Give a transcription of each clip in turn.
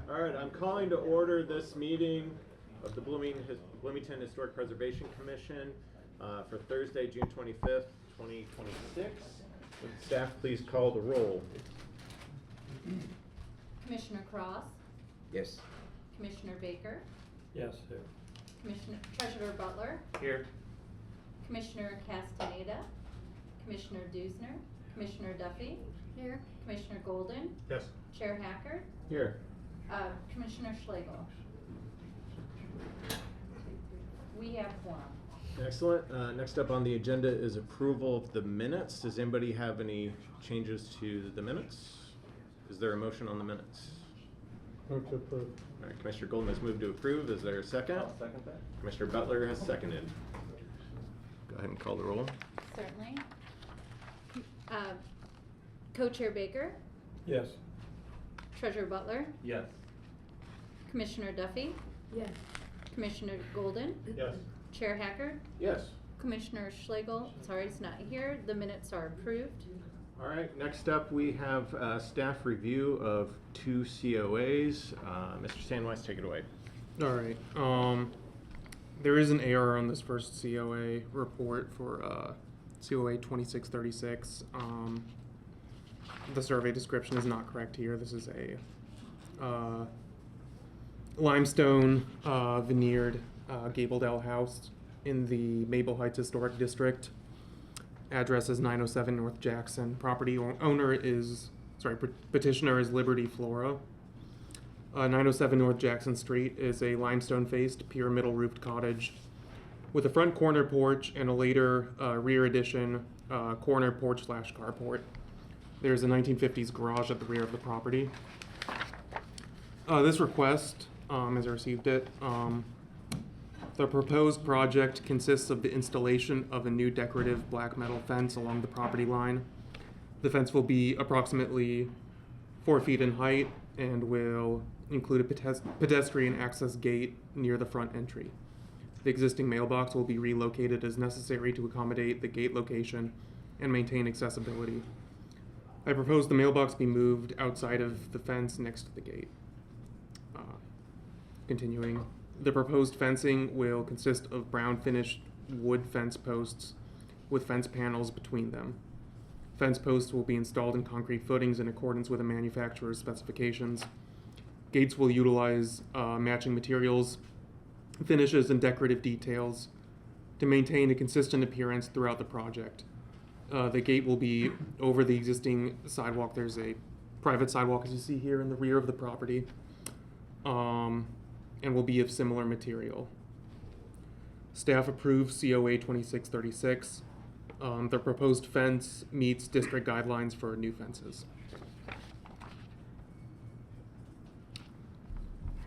All right, I'm calling to order this meeting of the Bloomington Historic Preservation Commission for Thursday, June 25th, 2026. Would staff please call the roll? Commissioner Cross, Yes. Commissioner Baker, Yes, here. Treasurer Butler, Here. Commissioner Castaneda, Commissioner Dusner, Commissioner Duffy, here, Commissioner Golden, Yes. Chair Hacker, Here. Commissioner Schlegel. We have quorum. Excellent. Next up on the agenda is approval of the minutes. Does anybody have any changes to the minutes? Is there a motion on the minutes? Move to approve. All right, Commissioner Golden has moved to approve. Is there a second? I'll second that. Commissioner Butler has seconded. Go ahead and call the roll. Certainly. Co-Chair Baker, Yes. Treasurer Butler, Yes. Commissioner Duffy, Yes. Commissioner Golden, Yes. Chair Hacker, Yes. Commissioner Schlegel, sorry, he's not here. The minutes are approved. All right, next up we have staff review of 2 COAs. Mr. Sandweiss, take it away. All right. There is an error on this first COA report for COA 2636. The survey description is not correct here. This is a limestone veneered gabled L house in the Maple Heights Historic District. Address is 907 North Jackson. Petitioner is Liberty Flora. 907 North Jackson Street is a limestone-faced pyramidal roofed cottage with a front corner porch and a later rear addition corner porch / carport. There's a 1950s garage at the rear of the property. This request, as I received it, the proposed project consists of the installation of a new decorative black metal fence along the property line. The fence will be approximately 4 feet in height and will include a pedestrian access gate near the front entry. The existing mailbox will be relocated as necessary to accommodate the gate location and maintain accessibility. I propose the mailbox be moved outside of the fence next to the gate. Continuing, the proposed fencing will consist of brown finished wood fence posts with fence panels between them. Fence posts will be installed in concrete footings in accordance with the manufacturer's specifications. Gates will utilize matching materials, finishes, and decorative details to maintain a consistent appearance throughout the project. The gate will be over the existing sidewalk. There's a private sidewalk, as you see here, in the rear of the property, and will be of similar material. Staff approves COA 2636. The proposed fence meets district guidelines for new fences.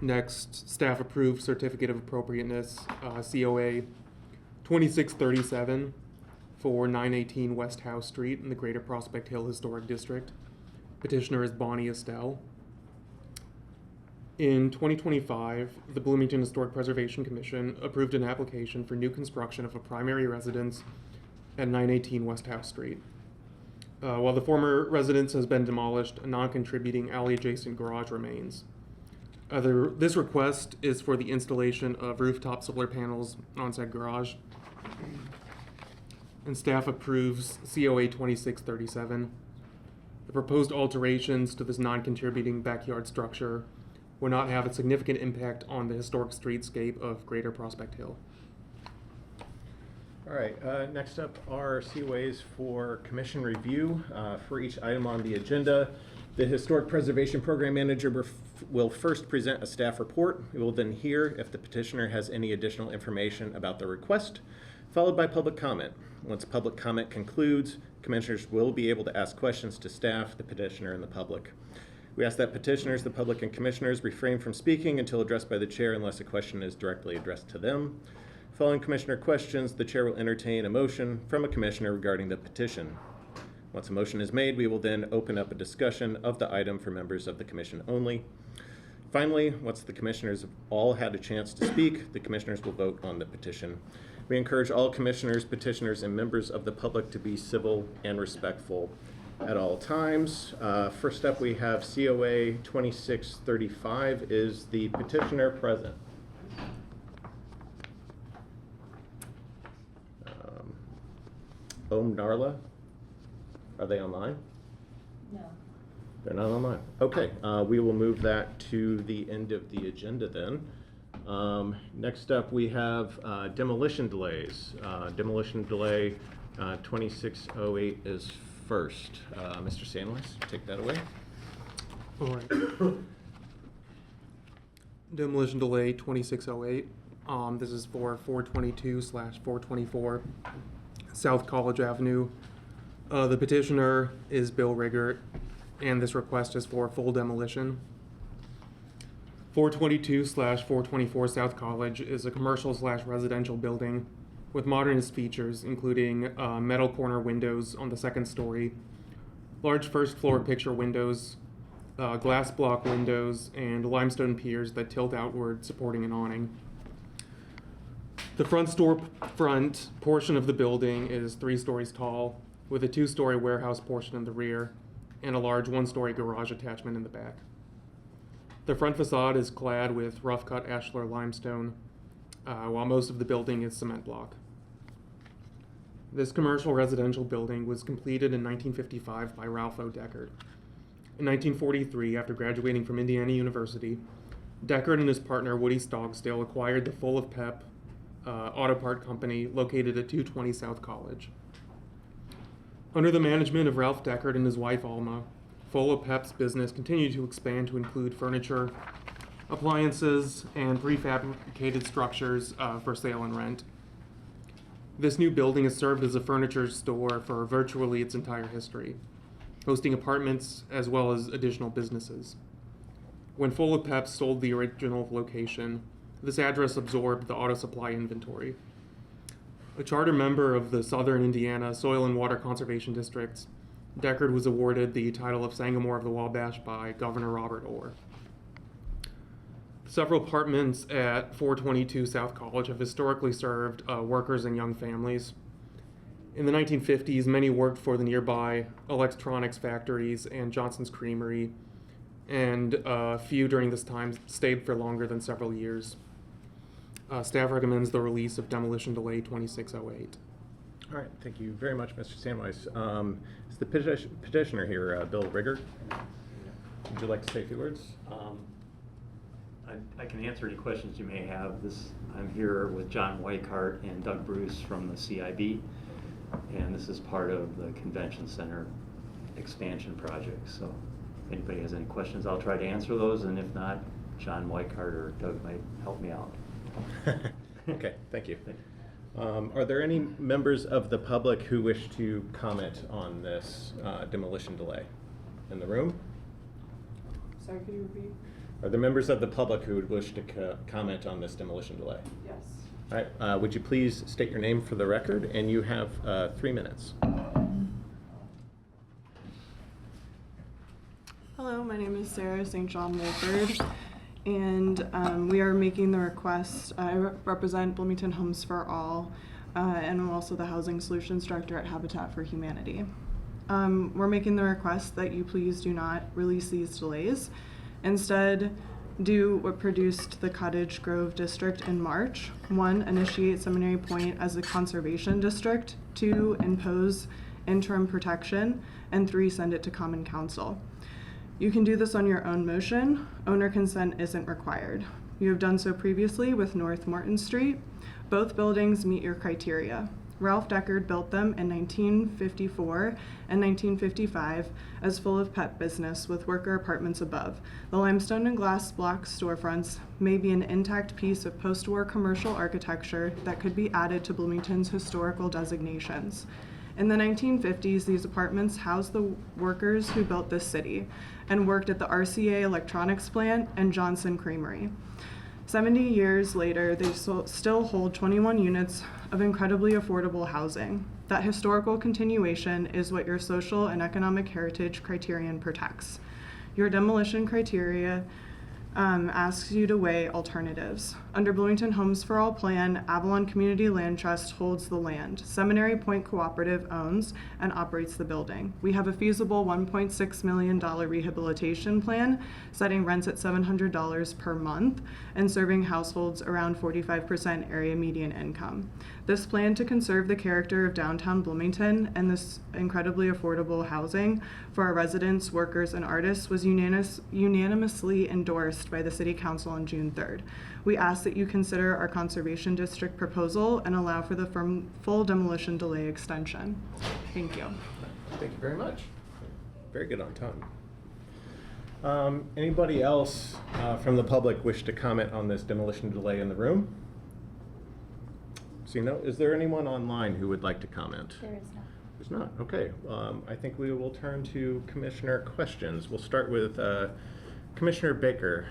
Next, staff approves certificate of appropriateness, COA 2637 for 918 West House Street in the Greater Prospect Hill Historic District. Petitioner is Bonnie Estelle. In 2025, the Bloomington Historic Preservation Commission approved an application for new construction of a primary residence at 918 West House Street. While the former residence has been demolished, a non-contributing alley-adjacent garage remains. This request is for the installation of rooftop solar panels on said garage. And staff approves COA 2637. The proposed alterations to this non-contributing backyard structure will not have a significant impact on the historic streetscape of Greater Prospect Hill. All right, next up are COAs for commission review. For each item on the agenda, the Historic Preservation Program Manager will first present a staff report. We will then hear if the petitioner has any additional information about the request, followed by public comment. Once public comment concludes, commissioners will be able to ask questions to staff, the petitioner, and the public. We ask that petitioners, the public, and commissioners refrain from speaking until addressed by the chair unless a question is directly addressed to them. Following commissioner questions, the chair will entertain a motion from a commissioner regarding the petition. Once a motion is made, we will then open up a discussion of the item for members of the commission only. Finally, once the commissioners have all had a chance to speak, the commissioners will vote on the petition. We encourage all commissioners, petitioners, and members of the public to be civil and respectful at all times. First up, we have COA 2635. Is the petitioner present? Om Narla, are they online? No. They're not online. Okay, we will move that to the end of the agenda then. Next up, we have demolition delays. Demolition delay 2608 is first. Mr. Sandwich, take that away. All right. Demolition delay 2608. This is for 422/424 South College Avenue. The petitioner is Bill Riggert, and this request is for full demolition. 422/424 South College is a commercial/residential building with modernist features, including metal corner windows on the second story, large first floor picture windows, glass block windows, and limestone piers that tilt outward, supporting an awning. The front portion of the building is 3 stories tall, with a 2-story warehouse portion in the rear and a large 1-story garage attachment in the back. The front facade is clad with rough-cut ashlar limestone, while most of the building is cement block. This commercial residential building was completed in 1955 by Ralph O. Deckard. In 1943, after graduating from Indiana University, Deckard and his partner Woody Stogsdale acquired the Full of Pep auto part company located at 220 South College. Under the management of Ralph Deckard and his wife Alma, Full of Pep's business continued to expand to include furniture, appliances, and prefabricated structures for sale and rent. This new building has served as a furniture store for virtually its entire history, hosting apartments as well as additional businesses. When Full of Pep sold the original location, this address absorbed the auto supply inventory. A charter member of the Southern Indiana Soil and Water Conservation Districts, Deckard was awarded the title of Sangamore of the Wabash by Governor Robert Orr. Several apartments at 422 South College have historically served workers and young families. In the 1950s, many worked for the nearby electronics factories and Johnson's Creamery, and a few during this time stayed for longer than several years. Staff recommends the release of demolition delay 2608. All right, thank you very much, Mr. Sandweiss. Is the petitioner here, Bill Riggert? Would you like to say a few words? I can answer any questions you may have. I'm here with John Weichart and Doug Bruce from the CIB, and this is part of the Convention Center expansion project. So if anybody has any questions, I'll try to answer those, and if not, John Weichart or Doug might help me out. Okay, thank you. Are there any members of the public who wish to comment on this demolition delay in the room? Sorry, could you repeat? Are there members of the public who would wish to comment on this demolition delay? Yes. All right, would you please state your name for the record, and you have 3 minutes. Hello, my name is Sarah St. John Wolford, and we are making the request. I represent Bloomington Homes for All, and I'm also the Housing Solutions Director at Habitat for Humanity. We're making the request that you please do not release these delays. Instead, do what produced the Cottage Grove District in March. 1, initiate Seminary Point as a conservation district. 2, impose interim protection. And 3, send it to Common Council. You can do this on your own motion. Owner consent isn't required. You have done so previously with North Morton Street. Both buildings meet your criteria. Ralph Deckard built them in 1954 and 1955 as Full of Pep business with worker apartments above. The limestone and glass block storefronts may be an intact piece of post-war commercial architecture that could be added to Bloomington's historical designations. In the 1950s, these apartments housed the workers who built this city and worked at the RCA electronics plant and Johnson Creamery. 70 years later, they still hold 21 units of incredibly affordable housing. That historical continuation is what your social and economic heritage criterion protects. Your demolition criteria asks you to weigh alternatives. Under Bloomington Homes for All plan, Avalon Community Land Trust holds the land. Seminary Point Cooperative owns and operates the building. We have a feasible $1.6 million rehabilitation plan, setting rents at $700 per month and serving households around 45% area median income. This plan to conserve the character of downtown Bloomington and this incredibly affordable housing for our residents, workers, and artists was unanimously endorsed by the City Council on June 3rd. We ask that you consider our Conservation District proposal and allow for the full demolition delay extension. Thank you. Thank you very much. Very good on time. Anybody else from the public wish to comment on this demolition delay in the room? See, no, is there anyone online who would like to comment? There is none. There's not. Okay. I think we will turn to commissioner questions. We'll start with Commissioner Baker.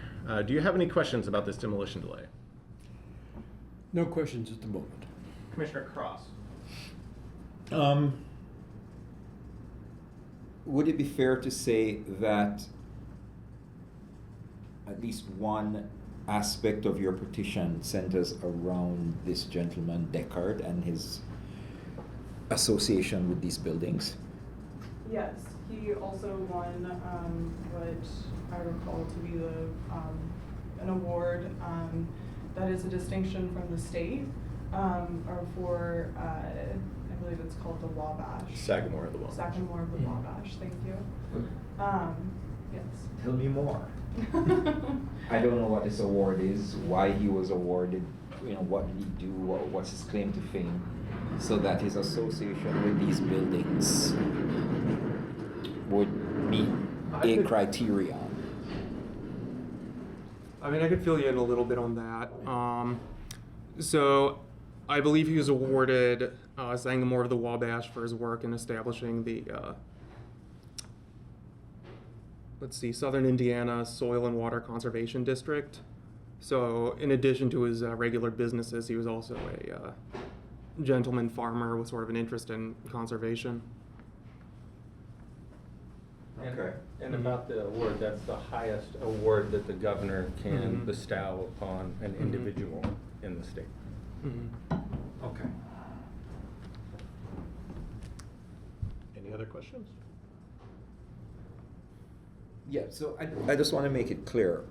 Do you have any questions about this demolition delay? No questions at the moment. Commissioner Cross. Would it be fair to say that at least one aspect of your petition centers around this gentleman Deckard and his association with these buildings? Yes, he also won what I recall to be an award that is a distinction from the state or for I believe it's called the Wabash. Sagamore of the Wabash. Sagamore of the Wabash. Thank you. Yes. Tell me more. I don't know what this award is, why he was awarded, what did he do, what's his claim to fame, so that his association with these buildings would meet a criteria. I mean, I could fill you in a little bit on that. So I believe he was awarded Sagamore of the Wabash for his work in establishing the Southern Indiana Soil and Water Conservation District. So in addition to his regular businesses, he was also a gentleman farmer with sort of an interest in conservation. Okay. And about the award, that's the highest award that the governor can bestow upon an individual in the state. Okay. Any other questions? Yeah, so I just want to make it clear.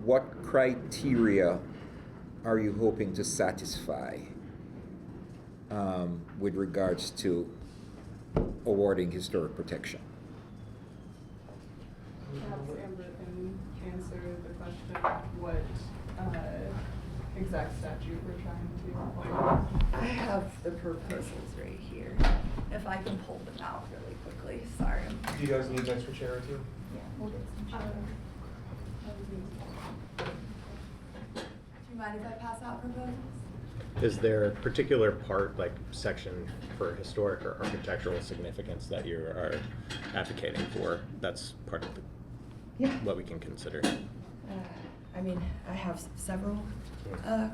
What criteria are you hoping to satisfy with regards to awarding historic protection? Perhaps Amber can answer the question of what exact statute we're trying to apply. I have the proposals right here. If I can pull them out really quickly, sorry. Do you guys need an extra chair or two? Yeah, we'll get some chairs. Do you mind if I pass out proposals? Is there a particular part, like section for historic or architectural significance that you are advocating for? That's part of what we can consider. I mean, I have several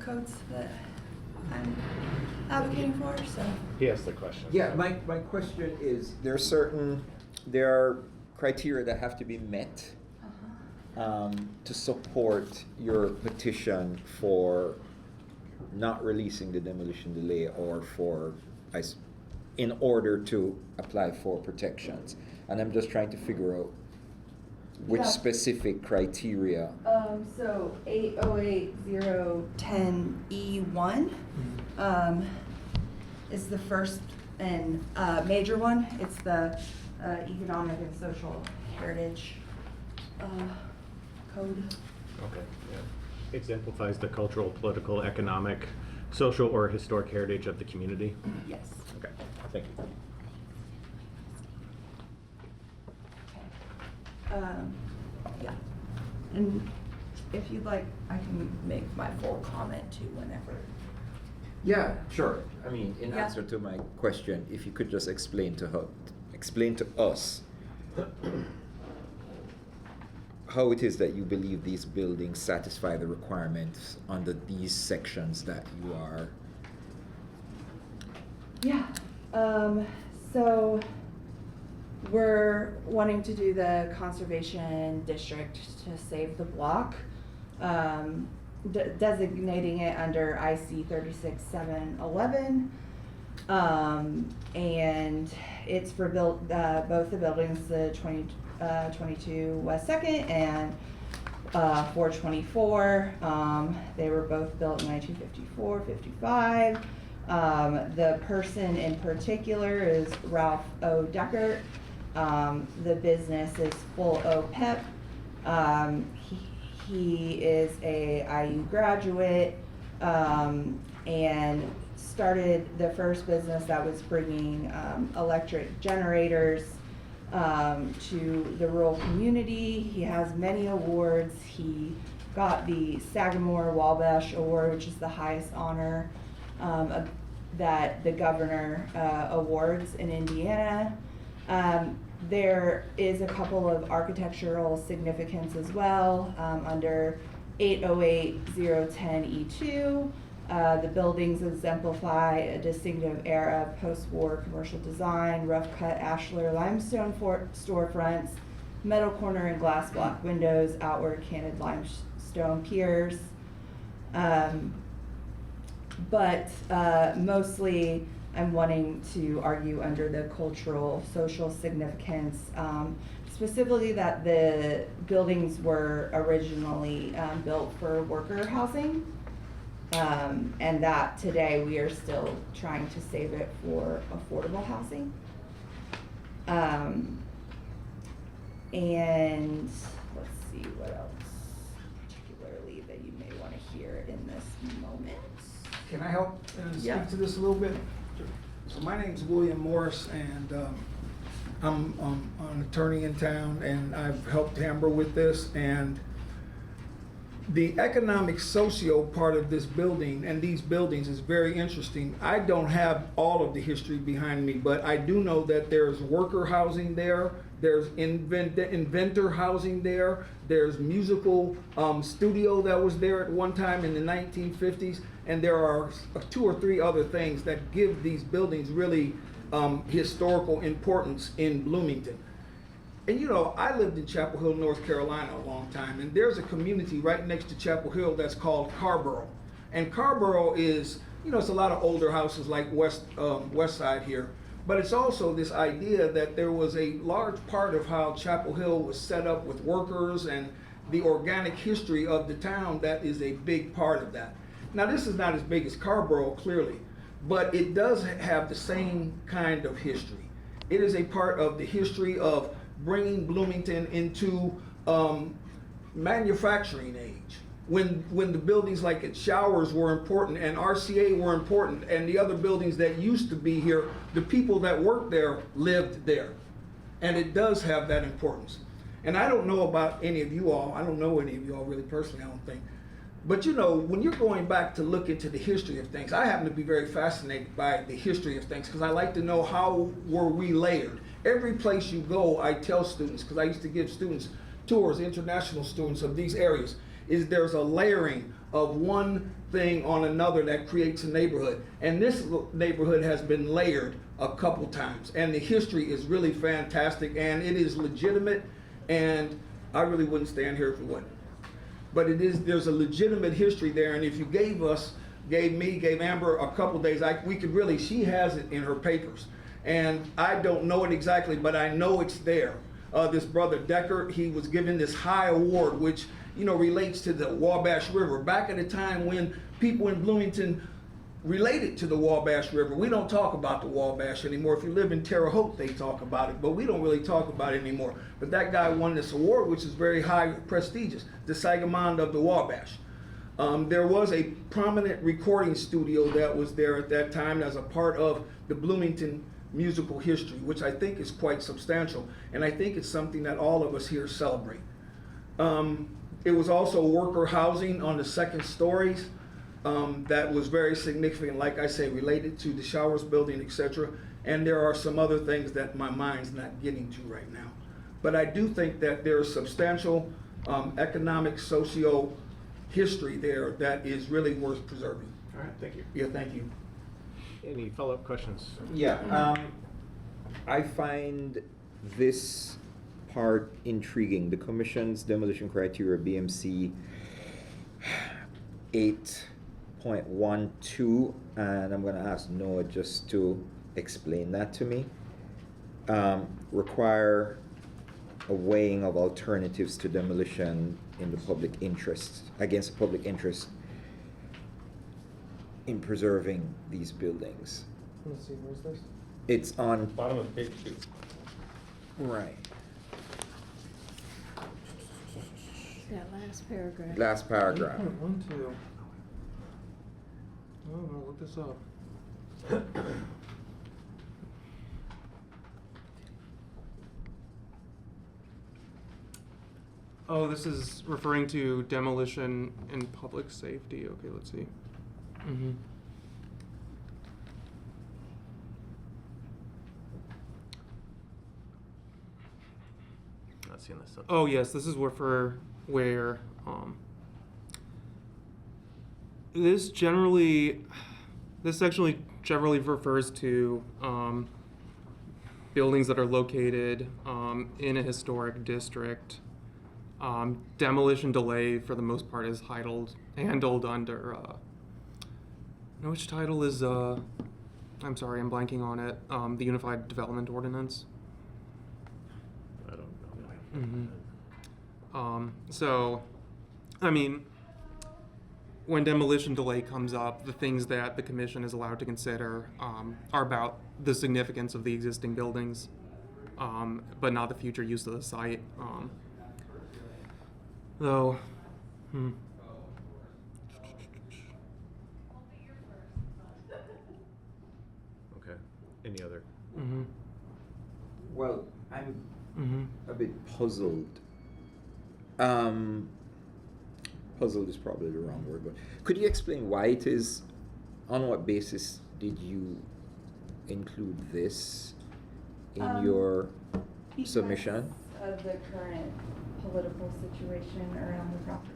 codes that I'm advocating for, so. He asked the question. Yeah, my question is, there are criteria that have to be met to support your petition for not releasing the demolition delay or in order to apply for protections. And I'm just trying to figure out which specific criteria. So 808010E1 is the first and major one. It's the economic and social heritage code. Okay, yeah. Exemplifies the cultural, political, economic, social, or historic heritage of the community? Yes. Okay, thank you. Yeah. And if you'd like, I can make my full comment too whenever. Yeah, sure. I mean, in Yeah. answer to my question, if you could just explain to us how it is that you believe these buildings satisfy the requirements under these sections that you are. Yeah. So we're wanting to do the conservation district to save the block, designating it under IC 36711. And it's for both the buildings, the 2022 West 2nd and 424. They were both built in 1954, 55. The person in particular is Ralph O. Deckert. The business is Full O Pep. He is a IU graduate, and started the first business that was bringing electric generators to the rural community. He has many awards. He got the Sagamore Wabash Award, which is the highest honor that the governor awards in Indiana. There is a couple of architectural significance as well under 808010E2. The buildings exemplify a distinctive era of post-war commercial design, rough-cut ashlar limestone storefronts, metal corner and glass block windows, outward canted limestone piers. But mostly I'm wanting to argue under the cultural, social significance, specifically that the buildings were originally built for worker housing, and that today we are still trying to save it for affordable housing. And let's see what else particularly that you may want to hear in this moment. Can I help Yeah. speak to this a little bit? So my name's William Morris, and I'm an attorney in town, and I've helped Amber with this. And the economic socio part of this building and these buildings is very interesting. I don't have all of the history behind me, but I do know that there's worker housing there, there's inventor housing there, there's musical studio that was there at one time in the 1950s, and there are 2 or 3 other things that give these buildings really historical importance in Bloomington. And you know, I lived in Chapel Hill, North Carolina a long time, and there's a community right next to Chapel Hill that's called Carborough. And Carborough is, you know, it's a lot of older houses like West Side here, but it's also this idea that there was a large part of how Chapel Hill was set up with workers and the organic history of the town that is a big part of that. Now, this is not as big as Carborough, clearly, but it does have the same kind of history. It is a part of the history of bringing Bloomington into manufacturing age. When the buildings like at Showers were important and RCA were important and the other buildings that used to be here, the people that worked there lived there. And it does have that importance. And I don't know about any of you all, I don't know any of you all really personally, I don't think. But you know, when you're going back to look into the history of things, I happen to be very fascinated by the history of things because I like to know how were we layered. Every place you go, I tell students, because I used to give students tours, international students of these areas, is there's a layering of one thing on another that creates a neighborhood. And this neighborhood has been layered a couple times. And the history is really fantastic and it is legitimate, and I really wouldn't stand here if it wasn't. But there's a legitimate history there, and if you gave Amber a couple days, we could really, she has it in her papers. And I don't know it exactly, but I know it's there. This brother Decker, he was given this high award, which, you know, relates to the Wabash River. Back at a time when people in Bloomington related to the Wabash River. We don't talk about the Wabash anymore. If you live in Terre Haute, they talk about it, but we don't really talk about it anymore. But that guy won this award, which is very high prestigious, the Sagamore of the Wabash. There was a prominent recording studio that was there at that time as a part of the Bloomington musical history, which I think is quite substantial, and I think it's something that all of us here celebrate. It was also worker housing on the second stories. That was very significant, like I say, related to the Showers building, etc. And there are some other things that my mind's not getting to right now. But I do think that there is substantial economic, socio history there that is really worth preserving. All right, thank you. Yeah, thank you. Any follow-up questions? Yeah, I find this part intriguing. The Commission's demolition criteria, BMC 8.12, and I'm going to ask Noah just to explain that to me. Require a weighing of alternatives to demolition in the public interest, against the public interest in preserving these buildings. Let's see, where's this? It's on, Bottom of page 2. right, That last paragraph. last paragraph. 8.12. Oh, I'm gonna look this up. Oh, this is referring to demolition and public safety. Okay, let's see. Mm-hmm. Not seeing this. Oh yes, this is where this actually generally refers to buildings that are located in a historic district. Demolition delay for the most part is handled under which title is I'm sorry, I'm blanking on it. The Unified Development Ordinance. I don't know. Mm-hmm. So, I mean, when demolition delay comes up, the things that the commission is allowed to consider are about the significance of the existing buildings, but not the future use of the site. Though, Okay. Any other? Mm-hmm. Well, I'm Mm-hmm. a bit puzzled. Puzzled is probably the wrong word, but could you explain why it is, on what basis did you include this in your submission? Because of the current political situation around the property,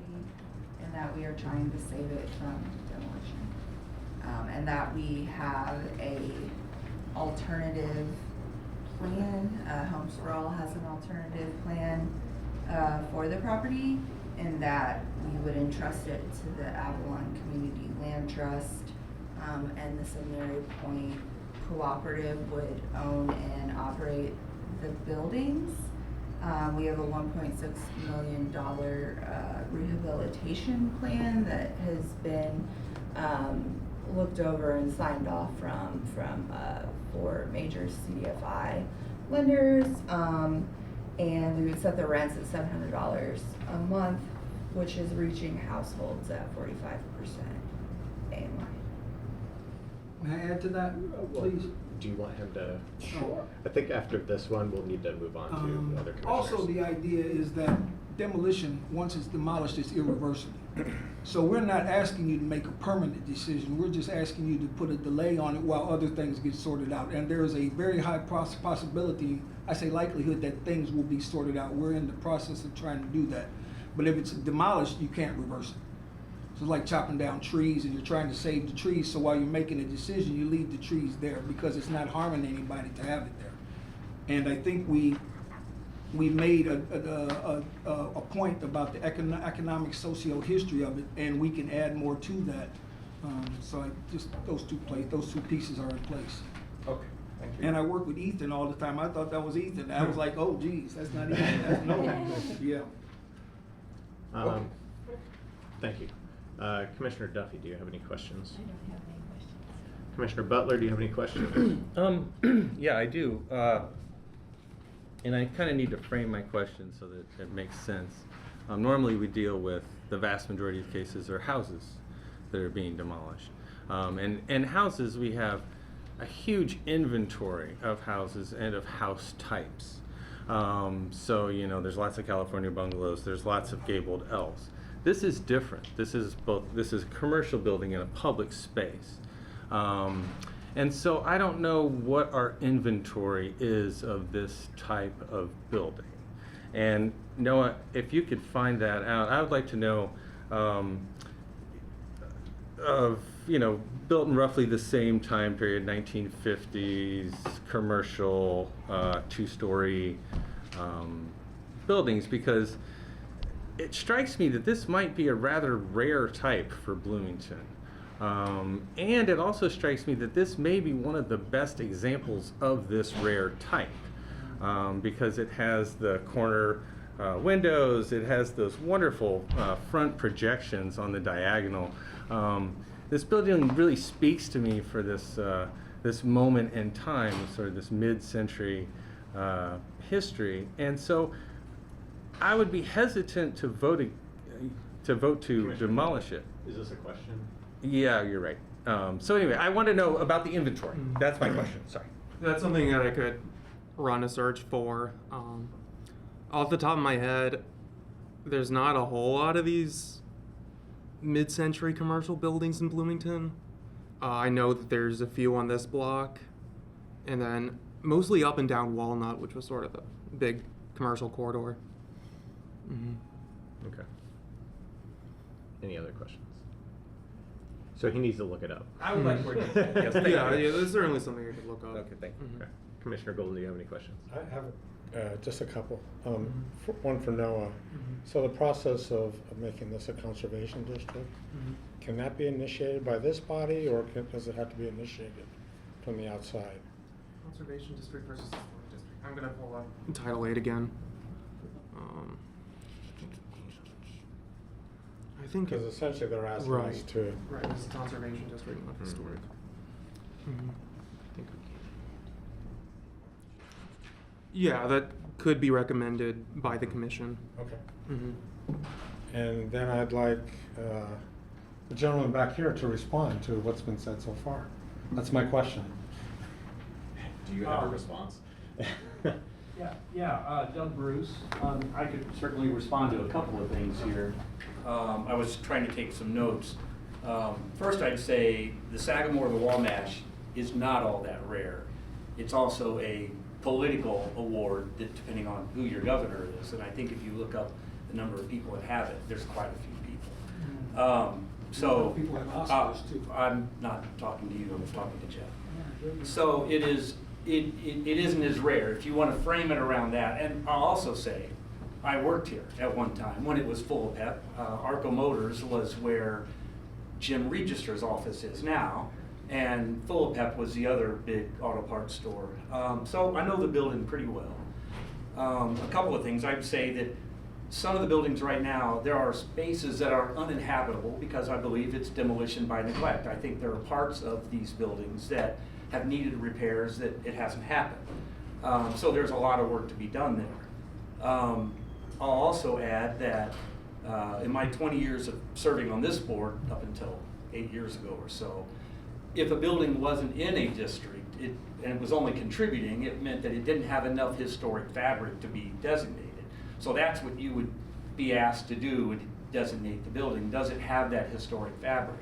and that we are trying to save it from demolition. And that we have a alternative plan. Homes for All has an alternative plan for the property, and that we would entrust it to the Avalon Community Land Trust, and the Seminary Point Cooperative would own and operate the buildings. We have a $1.6 million rehabilitation plan that has been looked over and signed off from 4 major CDFI lenders, and we would set the rents at $700 a month, which is reaching households at 45% AMI. May I add to that, please? Do you want him to? Sure. I think after this one, we'll need to move on to other commissioners. Also, the idea is that demolition, once it's demolished, is irreversible. So we're not asking you to make a permanent decision. We're just asking you to put a delay on it while other things get sorted out. And there is a very high possibility, I say likelihood, that things will be sorted out. We're in the process of trying to do that. But if it's demolished, you can't reverse it. So it's like chopping down trees and you're trying to save the trees, so while you're making a decision, you leave the trees there because it's not harming anybody to have it there. And I think we made a point about the economic socio-history of it, and we can add more to that. So those two pieces are in place. Okay, thank you. And I work with Ethan all the time. I thought that was Ethan. I was like, oh geez, that's not Ethan, that's Noah. Yeah. Thank you. Commissioner Duffy, do you have any questions? I don't have any questions. Commissioner Butler, do you have any questions? Yeah, I do. And I kind of need to frame my question so that it makes sense. Normally, we deal with, the vast majority of cases are houses that are being demolished. And houses, we have a huge inventory of houses and of house types. So, you know, there's lots of California bungalows, there's lots of gabled ells. This is different. This is a commercial building in a public space. And so I don't know what our inventory is of this type of building. And Noah, if you could find that out, I would like to know, of, built in roughly the same time period, 1950s, commercial, two-story buildings, because it strikes me that this might be a rather rare type for Bloomington. And it also strikes me that this may be one of the best examples of this rare type, because it has the corner windows, it has those wonderful front projections on the diagonal. This building really speaks to me for this, this moment in time, sort of this mid-century history. And so I would be hesitant to vote to demolish it. Is this a question? Yeah, you're right. So anyway, I want to know about the inventory. That's my question. Sorry. That's something that I could run a search for. Off the top of my head, there's not a whole lot of these mid-century commercial buildings in Bloomington. I know that there's a few on this block, and then mostly up and down Walnut, which was sort of the big commercial corridor. Okay. Any other questions? So he needs to look it up. I would like more detail. Yes, thank Yeah, you. there's certainly something you could look up. Okay, thank you. Okay. Commissioner Golden, do you have any questions? I have just a couple. One for Noah. So the process of making this a conservation district, can that be initiated by this body, or does it have to be initiated from the outside? Conservation district versus historic district. I'm gonna pull up Title 8 again. I think Because essentially they're asking us right. to. Right, it's a conservation district, not historic. I think yeah, that could be recommended by the commission. Okay. And then I'd like the gentleman back here to respond to what's been said so far. That's my question. Do you have a response? Doug Bruce. I could certainly respond to a couple of things here. I was trying to take some notes. First, I'd say the Sagamore, the Wabash, is not all that rare. It's also a political award that, depending on who your governor is, and I think if you look up the number of people that have it, there's quite a few people. People have Oscars too. I'm not talking to you, I'm talking to Jeff. So it isn't as rare, if you want to frame it around that. And I'll also say, I worked here at one time when it was full of pep. Arco Motors was where Jim Register's office is now, and Full of Pep was the other big auto parts store. So I know the building pretty well. A couple of things, I'd say that some of the buildings right now, there are spaces that are uninhabitable because I believe it's demolition by neglect. I think there are parts of these buildings that have needed repairs that it hasn't happened. So there's a lot of work to be done there. I'll also add that in my 20 years of serving on this board up until 8 years ago or so, if a building wasn't in a district and it was only contributing, it meant that it didn't have enough historic fabric to be designated. So that's what you would be asked to do, would designate the building. Does it have that historic fabric?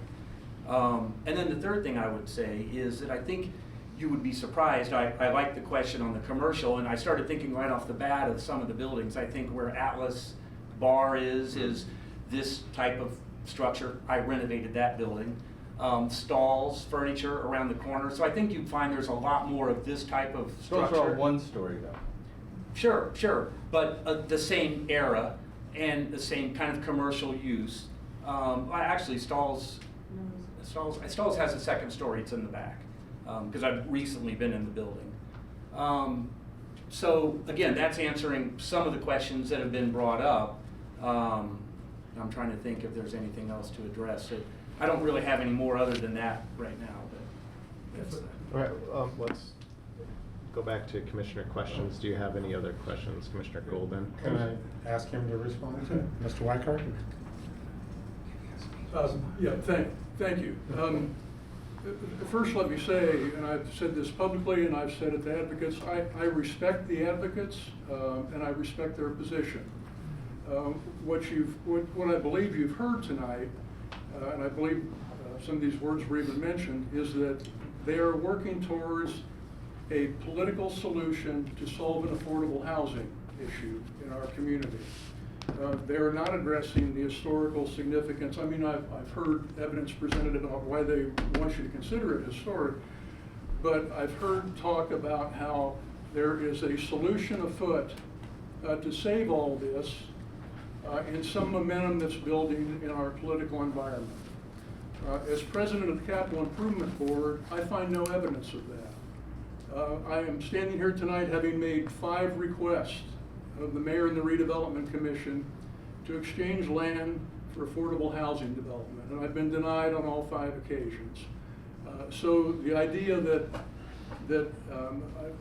And then the third thing I would say is that I think you would be surprised. I like the question on the commercial, and I started thinking right off the bat of some of the buildings. I think where Atlas Bar is this type of structure. I renovated that building. Stalls, furniture around the corner. So I think you'd find there's a lot more of this type of structure. Those are all one story though. Sure, but the same era and the same kind of commercial use. Actually, Stalls has a second story. It's in the back because I've recently been in the building. So again, that's answering some of the questions that have been brought up. I'm trying to think if there's anything else to address. I don't really have any more other than that right now. But that's All right, let's go back to commissioner questions. Do you have any other questions, Commissioner Golden? Can I ask him to respond to it? Mr. Weikart? Thank you. First, let me say, and I've said this publicly and I've said it to advocates, I respect the advocates and I respect their position. What I believe you've heard tonight, and I believe some of these words were even mentioned, is that they are working towards a political solution to solve an affordable housing issue in our community. They're not addressing the historical significance. I mean, I've heard evidence presented about why they want you to consider it historic, but I've heard talk about how there is a solution afoot to save all this and some momentum that's building in our political environment. As president of the Capital Improvement Board, I find no evidence of that. I am standing here tonight having made 5 requests of the mayor and the redevelopment commission to exchange land for affordable housing development, and I've been denied on all 5 occasions. So the idea that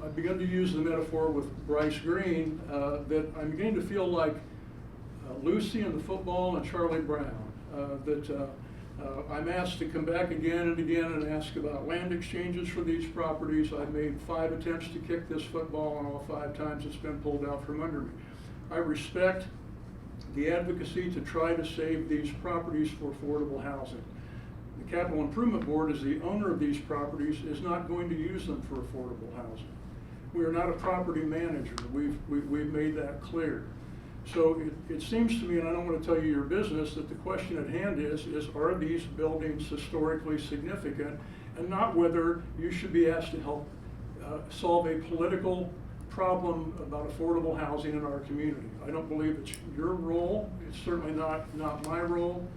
I've begun to use the metaphor with Bryce Green, that I'm beginning to feel like Lucy and the football and Charlie Brown, that I'm asked to come back again and again and ask about land exchanges for these properties. I've made 5 attempts to kick this football, and all 5 times it's been pulled out from under me. I respect the advocacy to try to save these properties for affordable housing. The Capital Improvement Board, as the owner of these properties, is not going to use them for affordable housing. We are not a property manager. We've made that clear. So it seems to me, and I don't want to tell you your business, that the question at hand is are these buildings historically significant, and not whether you should be asked to help solve a political problem about affordable housing in our community. I don't believe it's your role. It's certainly not my role.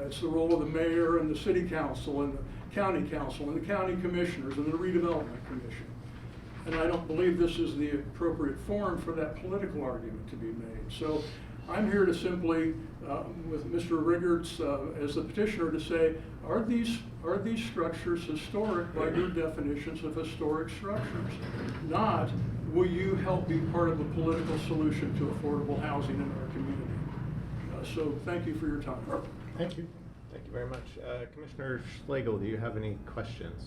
It's the role of the mayor and the city council and the county council and the county commissioners and the redevelopment commission. And I don't believe this is the appropriate forum for that political argument to be made. So I'm here to simply, with Mr. Riggerts as the petitioner, to say, are these structures historic by your definitions of historic structures? Not, will you help be part of a political solution to affordable housing in our community? So thank you for your time. Thank you. Thank you very much. Commissioner Schlegel, do you have any questions?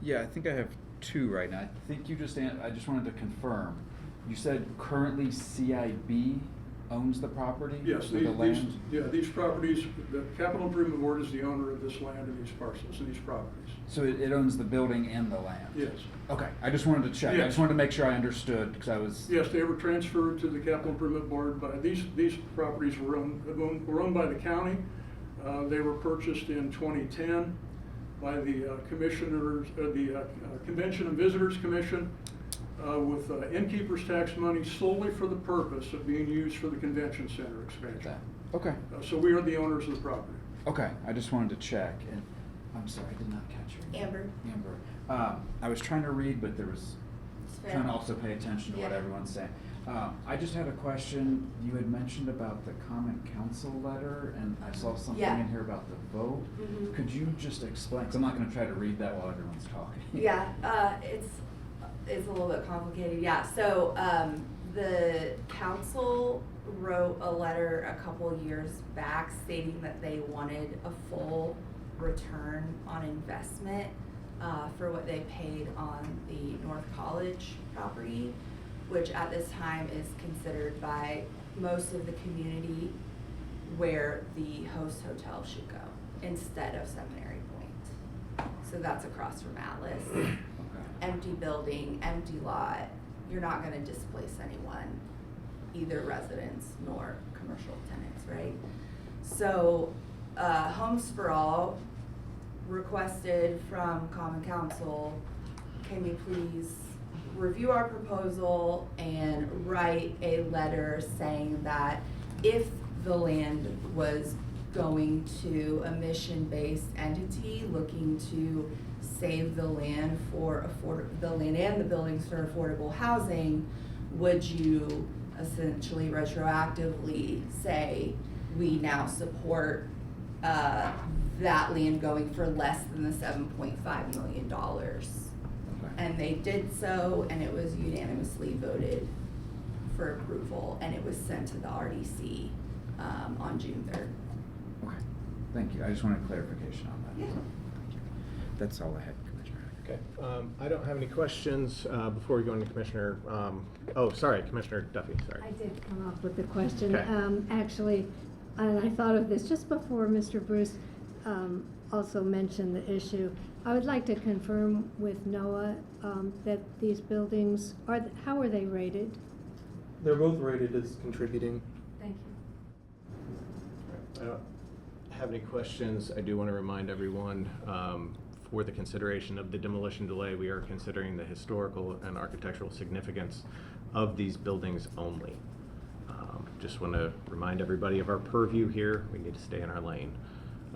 Yeah, I think I have 2 right now. I think you I just wanted to confirm. You said currently CIB owns the property? Yes, or the land? these properties, the Capital Improvement Board is the owner of this land and these parcels and these properties. So it owns the building and the land? Yes. Okay, I just wanted to check. I Yes. just wanted to make sure I understood, because I was... Yes, they were transferred to the Capital Improvement Board, but these properties were owned by the county. They were purchased in 2010 by the commissioners, the Convention and Visitors Commission, with innkeeper's tax money solely for the purpose of being used for the convention center expansion. Okay. So we are the owners of the property. Okay, I just wanted to check. And I'm sorry, I did not catch your name. Amber. Amber. I was trying to read, but there was trying to also pay attention to what Yeah. everyone's saying. I just had a question. You had mentioned about the common council letter, and I saw something Yeah. in here about the vote. Mhm. Could you just explain? Because I'm not going to try to read that while everyone's talking. Yeah, it's a little bit complicated, yeah. So, the council wrote a letter a couple years back stating that they wanted a full return on investment, for what they paid on the North College property, which at this time is considered by most of the community where the host hotel should go instead of Seminary Point. So that's across from Atlas. Okay. Empty building, empty lot. You're not gonna displace anyone, either residents nor commercial tenants, right? So, Homes for All requested from Common Council, can you please review our proposal and write a letter saying that if the land was going to a mission-based entity looking to save the land for the land and the buildings for affordable housing, would you essentially retroactively say, we now support that land going for less than the $7.5 million? And they did so, and it was unanimously voted for approval, and it was sent to the RDC on June 3rd. Okay. Thank you. I just wanted clarification on that. Yeah. Thank you. That's all I had, Commissioner. Okay. I don't have any questions before we go into Commissioner. Commissioner Duffy. Sorry. I did come up with the question. Okay. Actually, and I thought of this just before Mr. Bruce also mentioned the issue. I would like to confirm with Noah that these buildings how are they rated? They're both rated as contributing. Thank you. I don't have any questions. I do want to remind everyone, for the consideration of the demolition delay, we are considering the historical and architectural significance of these buildings only. Just want to remind everybody of our purview here. We need to stay in our lane.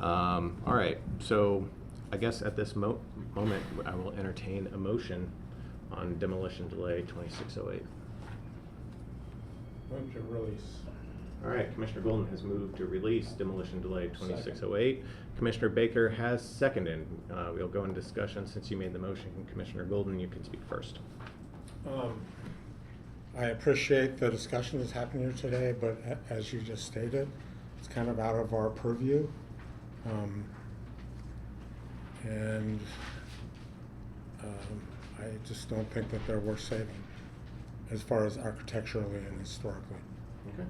All right, so I guess at this moment, I will entertain a motion on demolition delay 2608. Move to release. All right, Commissioner Golden has moved to release demolition delay 2608. Commissioner Baker has seconded. We'll go into discussion. Since you made the motion, Commissioner Golden, you can speak first. I appreciate the discussion that's happening here today, but as you just stated, it's kind of out of our purview. I just don't think that they're worth saving as far as architecturally and historically. Okay,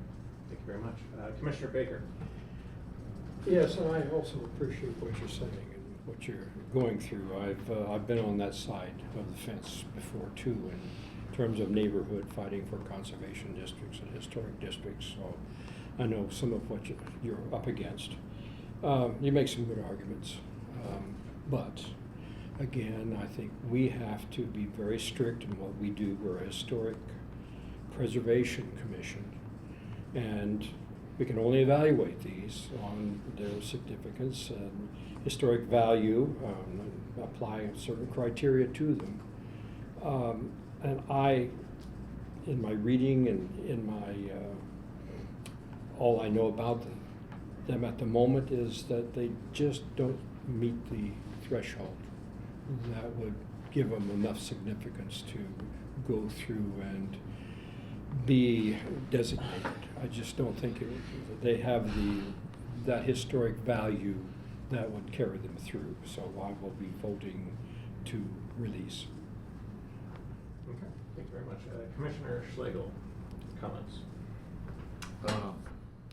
thank you very much. Commissioner Baker. Yes, and I also appreciate what you're saying and what you're going through. I've been on that side of the fence before too, in terms of neighborhood fighting for conservation districts and historic districts. So I know some of what you're up against. You make some good arguments, but again, I think we have to be very strict in what we do. We're a historic preservation commission, and we can only evaluate these on their significance and historic value, and apply certain criteria to them. And I, in my reading and in my, all I know about them at the moment is that they just don't meet the threshold that would give them enough significance to go through and be designated. I just don't think they have that historic value that would carry them through. So I will be voting to release. Okay, thank you very much. Commissioner Schlegel, comments? Can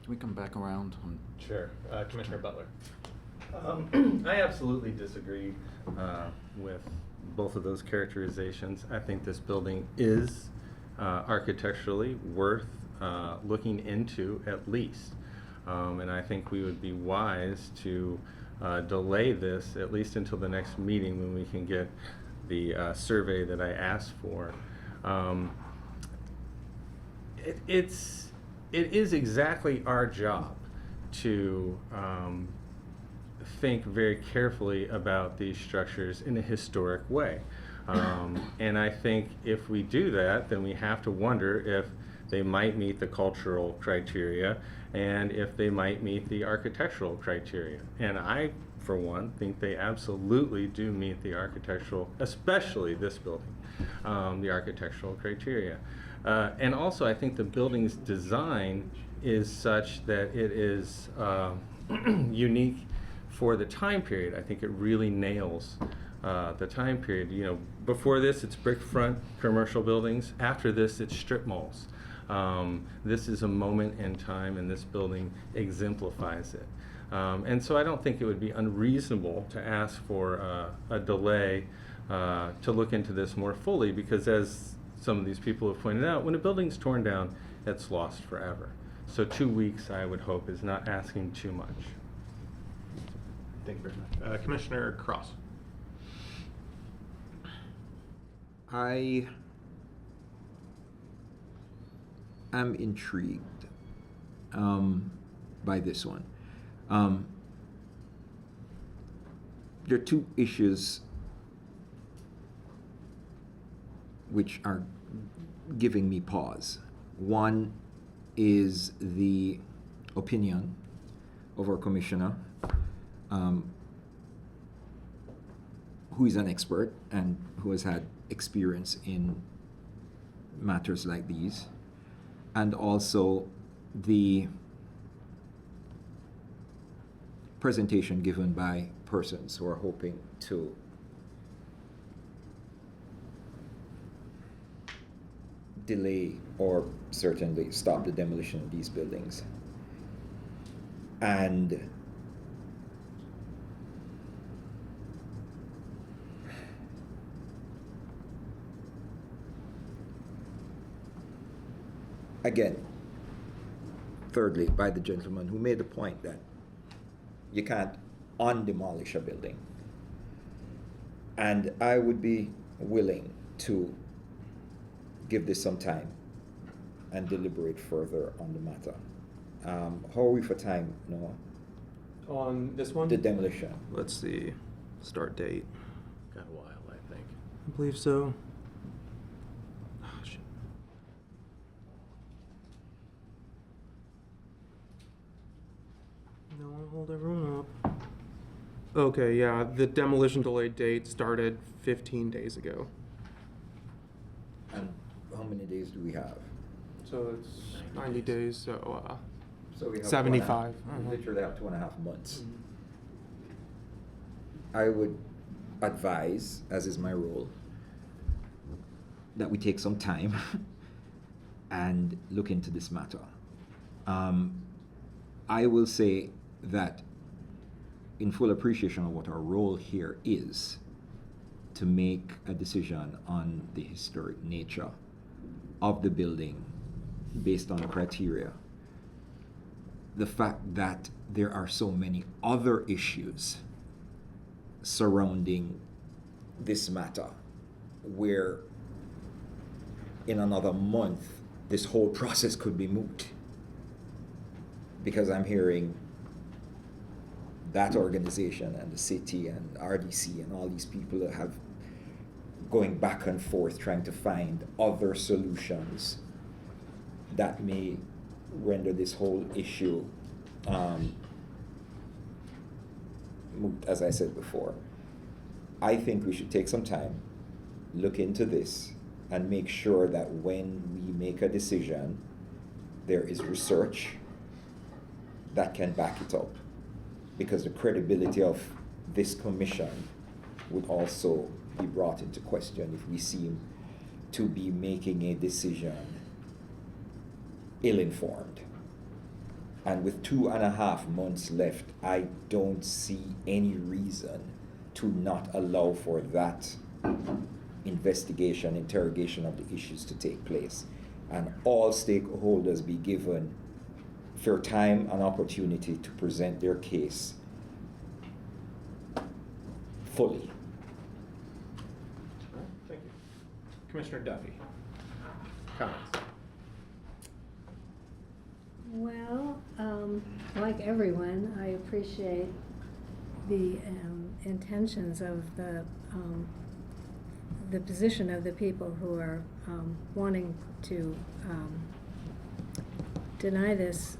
we come back around? Sure. Commissioner Butler. I absolutely disagree with both of those characterizations. I think this building is architecturally worth looking into at least. And I think we would be wise to delay this at least until the next meeting when we can get the survey that I asked for. It is exactly our job to think very carefully about these structures in a historic way. And I think if we do that, then we have to wonder if they might meet the cultural criteria and if they might meet the architectural criteria. And I, for one, think they absolutely do meet the architectural, especially this building, the architectural criteria. And also, I think the building's design is such that it is unique for the time period. I think it really nails the time period. You know, before this, it's brick front commercial buildings. After this, it's strip malls. This is a moment in time, and this building exemplifies it. And so I don't think it would be unreasonable to ask for a delay to look into this more fully, because as some of these people have pointed out, when a building's torn down, it's lost forever. So 2 weeks, I would hope, is not asking too much. Thank you very much. Commissioner Cross. I am intrigued by this one. There are two issues which are giving me pause. One is the opinion of our commissioner, who is an expert and who has had experience in matters like these, and also the presentation given by persons who are hoping to delay or certainly stop the demolition of these buildings. And again, thirdly, by the gentleman who made the point that you can't undemolish a building. And I would be willing to give this some time and deliberate further on the matter. How are we for time, Noah? On this one? The demolition. Let's see, start date. Got a while, I think. I believe so. Oh, shit. No, I'll hold everyone up. Okay, yeah, the demolition delay date started 15 days ago. And how many days do we have? So it's 90 days, so So we have 75. Literally have 2.5 months. I would advise, as is my role, that we take some time and look into this matter. I will say that in full appreciation of what our role here is, to make a decision on the historic nature of the building based on criteria. The fact that there are so many other issues surrounding this matter, where in another month this whole process could be moot. Because I'm hearing that organization and the city and RDC and all these people have going back and forth trying to find other solutions that may render this whole issue moot, as I said before. I think we should take some time, look into this, and make sure that when we make a decision, there is research that can back it up. Because the credibility of this commission would also be brought into question if we seem to be making a decision ill-informed. And with 2.5 months left, I don't see any reason to not allow for that investigation, interrogation of the issues to take place. And all stakeholders be given fair time and opportunity to present their case fully. Thank you. Commissioner Duffy, comments? Well, like everyone, I appreciate the intentions of the position of the people who are wanting to deny this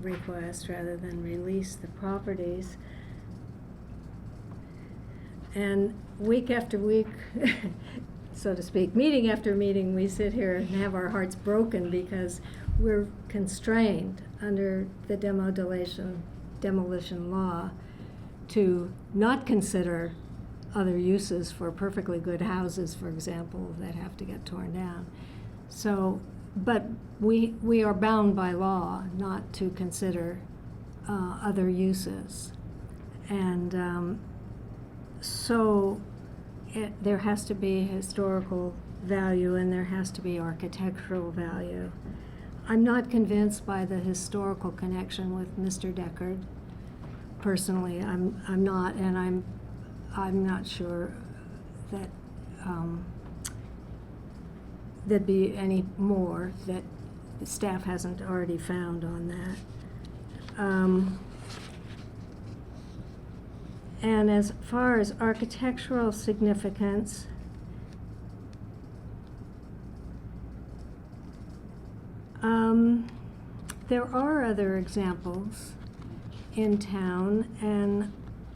request rather than release the properties. And week after week, so to speak, meeting after meeting, we sit here and have our hearts broken because we're constrained under the demolition law to not consider other uses for perfectly good houses, for example, that have to get torn down. So, but we are bound by law not to consider other uses. And so there has to be historical value and there has to be architectural value. I'm not convinced by the historical connection with Mr. Deckard. Personally, I'm not, and I'm not sure that there'd be any more that the staff hasn't already found on that. And as far as architectural significance, there are other examples in town, and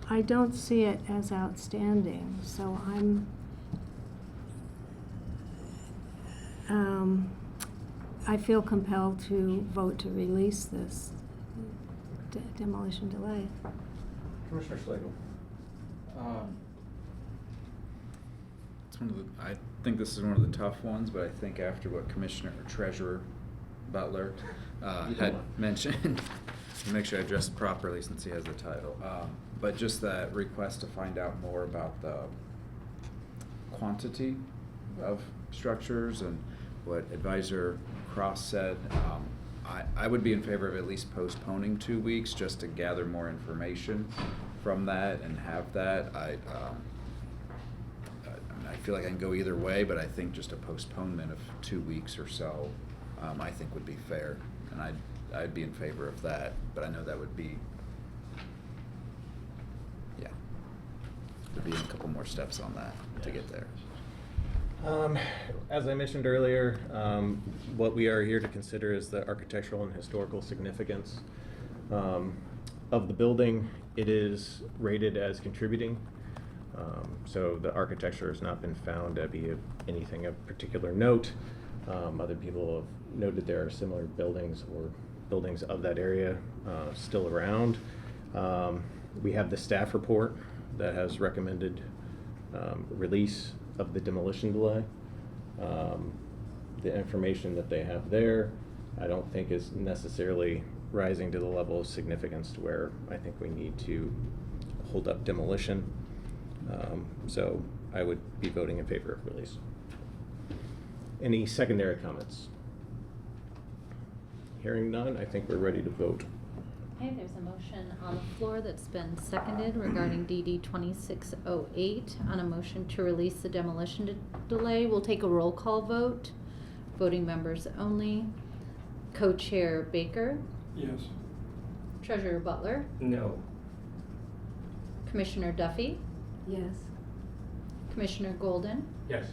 I don't see it as outstanding. So I feel compelled to vote to release this demolition delay. Commissioner Schlegel. I think this is one of the tough ones, but I think after what Commissioner or Treasurer Butler had mentioned, to make sure I address it properly since he has the title, but just that request to find out more about the quantity of structures and what Advisor Cross said, I would be in favor of at least postponing 2 weeks just to gather more information from that and have that. I mean, I feel like I can go either way, but I think just a postponement of 2 weeks or so, I think would be fair, and I'd be in favor of that. But I know that would be, yeah, there'd be a couple more steps on that to get there. As I mentioned earlier, what we are here to consider is the architectural and historical significance of the building. It is rated as contributing, so the architecture has not been found to be anything of particular note. Other people have noted there are similar buildings or buildings of that area still around. We have the staff report that has recommended release of the demolition delay. The information that they have there, I don't think is necessarily rising to the level of significance to where I think we need to hold up demolition. So I would be voting in favor of release. Any secondary comments? Hearing none, I think we're ready to vote. Okay, there's a motion on the floor that's been seconded regarding DD 2608 on a motion to release the demolition delay. We'll take a roll call vote. Voting members only. Co-chair Baker. Yes. Treasurer Butler. No. Commissioner Duffy. Yes. Commissioner Golden. Yes.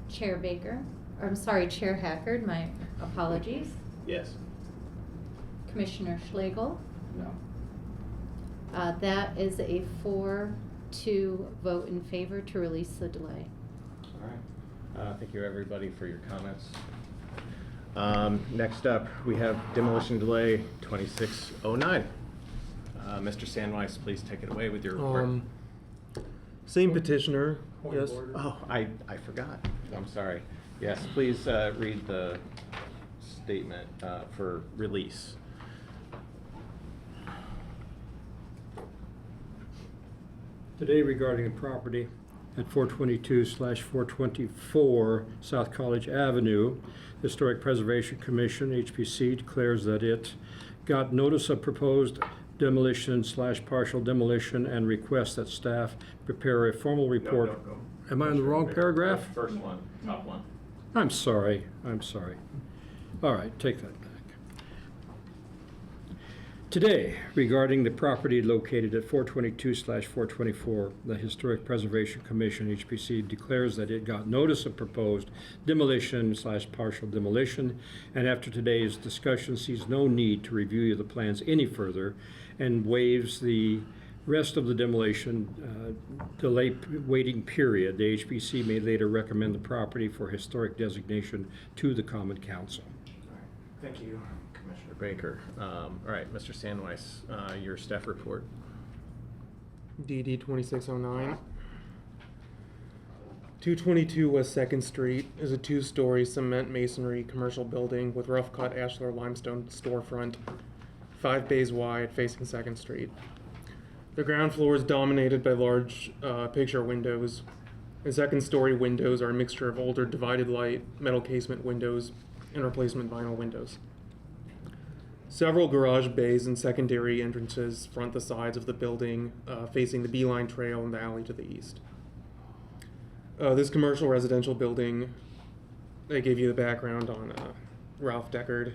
Chair Baker. I'm sorry, Chair Hackard, my apologies. Yes. Commissioner Schlegel. No. That is a 4-2 vote in favor to release the delay. All right. Thank you, everybody, for your comments. Next up, we have demolition delay 2609. Mr. Sandweiss, please take it away with your report. Same petitioner, Point of yes. order. Oh, I forgot. I'm sorry. Yes, please read the statement for release. Today regarding a property at 422/424 South College Avenue, the Historic Preservation Commission, HPC, declares that it got notice of proposed demolition/partial demolition and requests that staff prepare a formal report. No. Am I in the wrong paragraph? First one, top one. I'm sorry. All right, take that back. Today, regarding the property located at 422/424, the Historic Preservation Commission, HPC, declares that it got notice of proposed demolition/partial demolition, and after today's discussion sees no need to review the plans any further and waives the rest of the demolition delay waiting period. The HPC may later recommend the property for historic designation to the Common Council. Thank you, Commissioner Baker. All right, Mr. Sandweiss, your staff report. DD 2609. 222 West 2nd Street is a 2-story cement masonry commercial building with rough cut ashlar limestone storefront, 5 bays wide facing 2nd Street. The ground floor is dominated by large picture windows. The 2nd-story windows are a mixture of older divided light, metal casement windows, and replacement vinyl windows. Several garage bays and secondary entrances front the sides of the building, facing the Beeline Trail and the alley to the east. This commercial residential building, I gave you the background on Ralph Deckard,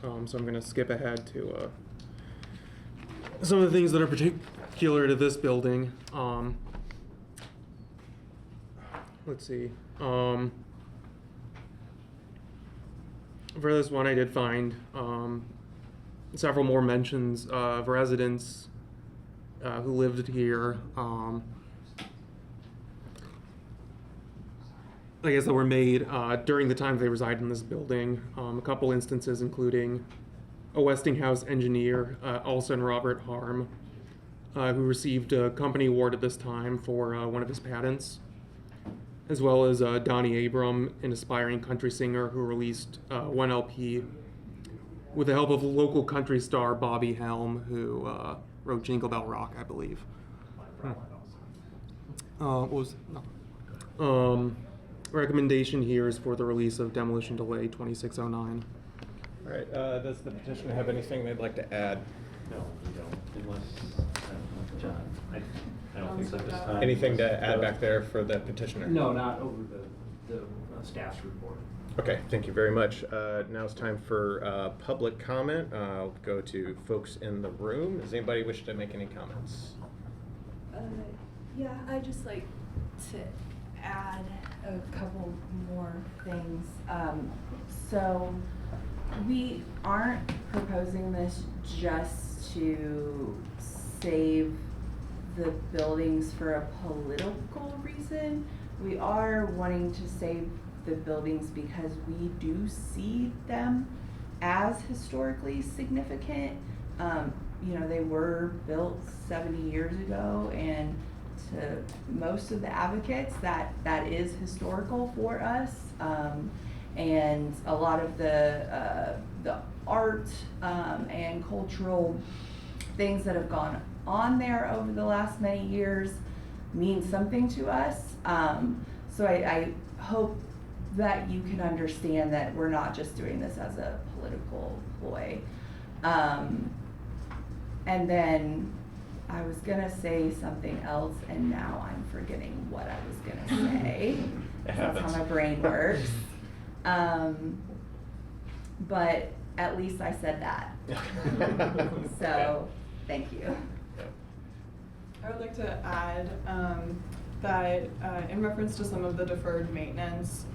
so I'm going to skip ahead to some of the things that are particular to this building. Let's see. For this one, I did find several more mentions of residents who lived here. I guess that were made during the time they resided in this building. A couple instances including a Westinghouse engineer, Alson Robert Harm, who received a company award at this time for one of his patents, as well as Donnie Abram, an aspiring country singer who released one LP with the help of local country star Bobby Helm, who wrote Jingle Bell Rock, I believe. Recommendation here is for the release of demolition delay 2609. All right, does the petitioner have anything they'd like to add? No, we don't, unless, I don't know, John, I don't think so at this time. Anything to add back there for the petitioner? No, not over the staff's report. Okay, thank you very much. Now it's time for public comment. I'll go to folks in the room. Does anybody wish to make any comments? Yeah, I'd just like to add a couple more things. So we aren't proposing this just to save the buildings for a political reason. We are wanting to save the buildings because we do see them as historically significant. You know, they were built 70 years ago, and to most of the advocates, that is historical for us. And a lot of the art and cultural things that have gone on there over the last many years mean something to us. So I hope that you can understand that we're not just doing this as a political ploy. And then I was gonna say something else, and now I'm forgetting what I was gonna say. That's how my brain works. But at least I said that. So, thank you. I would like to add that in reference to some of the deferred maintenance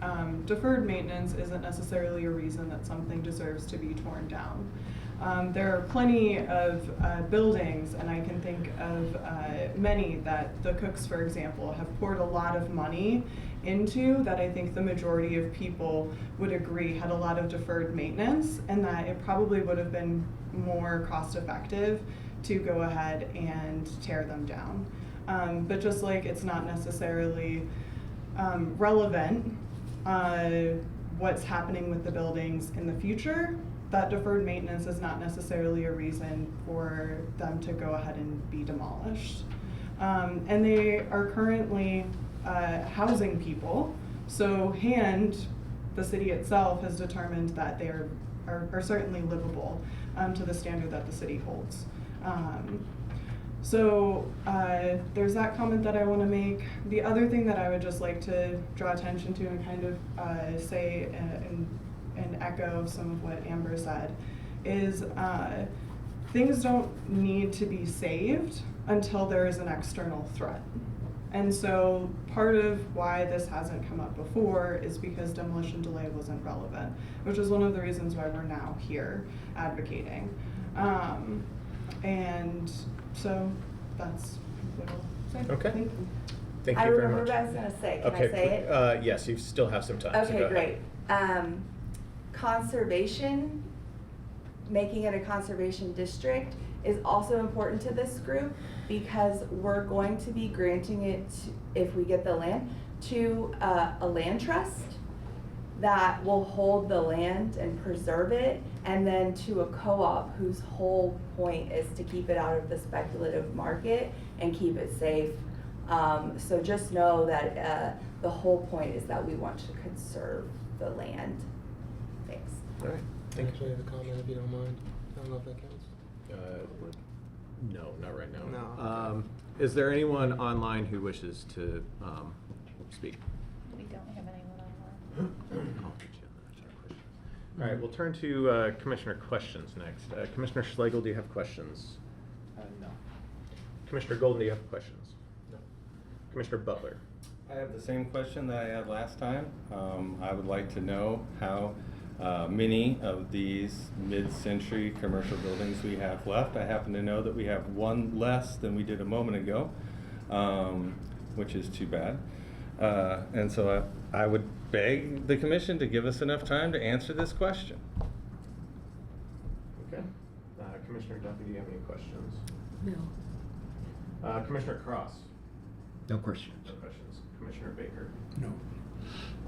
isn't necessarily a reason that something deserves to be torn down. There are plenty of buildings, and I can think of many that the Cooks, for example, have poured a lot of money into, that I think the majority of people would agree had a lot of deferred maintenance, and that it probably would have been more cost effective to go ahead and tear them down. But just like it's not necessarily relevant what's happening with the buildings in the future, that deferred maintenance is not necessarily a reason for them to go ahead and be demolished. And they are currently housing people, so the city itself has determined that they are certainly livable to the standard that the city holds. So there's that comment that I want to make. The other thing that I would just like to draw attention to and kind of say and echo some of what Amber said is things don't need to be saved until there is an external threat. And so part of why this hasn't come up before is because demolition delay wasn't relevant, which is one of the reasons why we're now here advocating. And so that's what I'll say. Okay. Thank you. Thank you I very remember much. what I was gonna say. Can Okay, I say it? yes, you still have some time. so go Okay, ahead. great. Conservation, making it a conservation district is also important to this group because we're going to be granting it, if we get the land, to a land trust that will hold the land and preserve it, and then to a co-op whose whole point is to keep it out of the speculative market and keep it safe. So just know that the whole point is that we want to conserve the land. Thanks. All right. I actually have a comment if you don't mind. I don't know if that counts. No, not right now. No. Is there anyone online who wishes to speak? We don't have anyone online. I'll get you on that. All right, we'll turn to Commissioner questions next. Commissioner Schlegel, do you have questions? No. Commissioner Golden, do you have questions? No. Commissioner Butler? I have the same question that I had last time. I would like to know how many of these mid-century commercial buildings we have left. I happen to know that we have one less than we did a moment ago, which is too bad. And so I would beg the commission to give us enough time to answer this question. Okay. Commissioner Duffy, do you have any questions? No. Commissioner Cross? No questions. No questions. Commissioner Baker? No.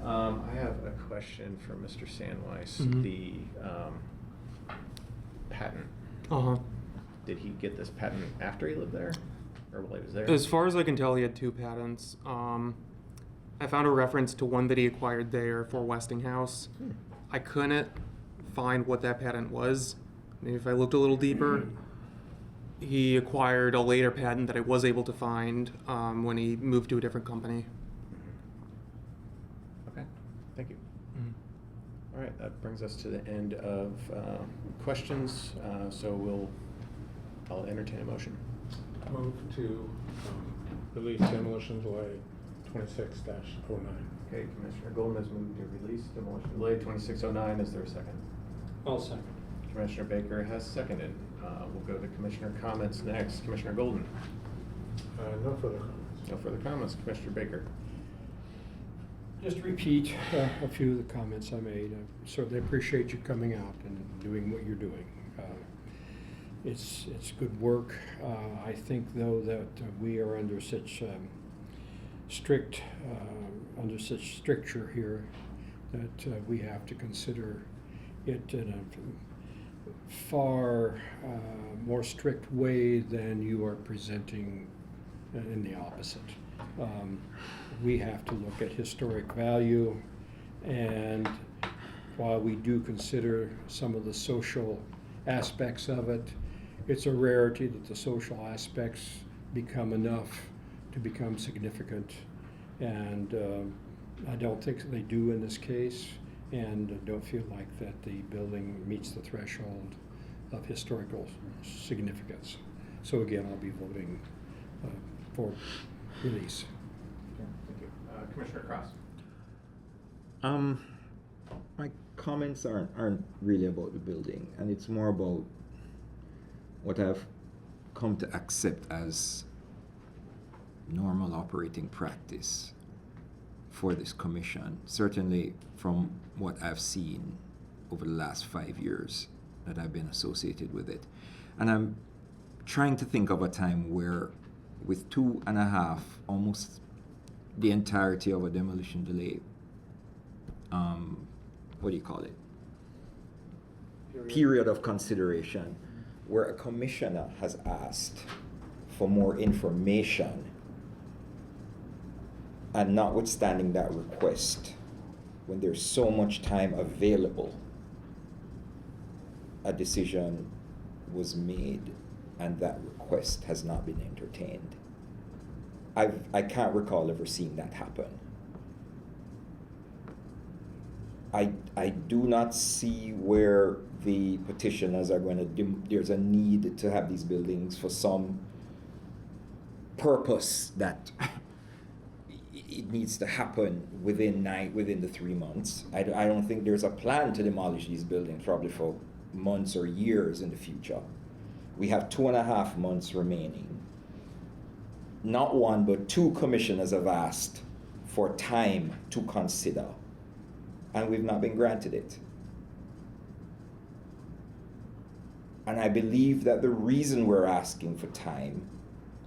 I have a question for Mr. Sandweiss. Mhm. The patent. Uh-huh. Did he get this patent after he lived there? Or while he was there? As far as I can tell, he had 2 patents. I found a reference to one that he acquired there for Westinghouse. I couldn't find what that patent was. Maybe if I looked a little deeper, he acquired a later patent that I was able to find when he moved to a different company. Okay, thank you. All right, that brings us to the end of questions. So I'll entertain a motion. Move to release demolition delay 26-09. Okay, Commissioner Goldman has moved to release demolition delay 2609. Is there a second? I'll second. Commissioner Baker has seconded. We'll go to Commissioner comments next. Commissioner Golden. No further comments. No further comments. Commissioner Baker. Just repeat a few of the comments I made. I certainly appreciate you coming out and doing what you're doing. It's good work. I think, though, that we are under such stricture here that we have to consider it in a far more strict way than you are presenting in the opposite. We have to look at historic value, and while we do consider some of the social aspects of it, it's a rarity that the social aspects become enough to become significant, and I don't think they do in this case, and I don't feel like that the building meets the threshold of historical significance. So again, I'll be voting for release. Thank you. Commissioner Cross. My comments aren't really about the building, and it's more about what I've come to accept as normal operating practice for this commission, certainly from what I've seen over the last 5 years that I've been associated with it. And I'm trying to think of a time where, with 2.5, almost the entirety of a demolition delay, what do you call it? Period of consideration, where a commissioner has asked for more information, and notwithstanding that request, when there's so much time available, a decision was made and that request has not been entertained. I can't recall ever seeing that happen. I do not see where the petitioners are going to, there's a need to have these buildings for some purpose that it needs to happen within the 3 months. I don't think there's a plan to demolish these buildings probably for months or years in the future. We have 2.5 months remaining. Not one, but 2 commissioners have asked for time to consider, and we've not been granted it. And I believe that the reason we're asking for time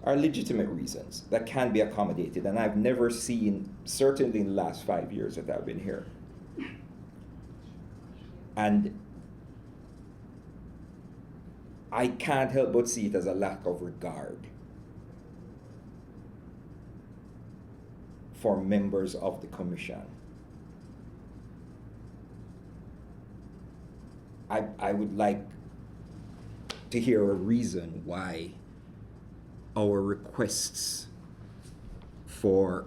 are legitimate reasons that can be accommodated, and I've never seen, certainly in the last 5 years that I've been here. And I can't help but see it as a lack of regard for members of the commission. I would like to hear a reason why our requests for,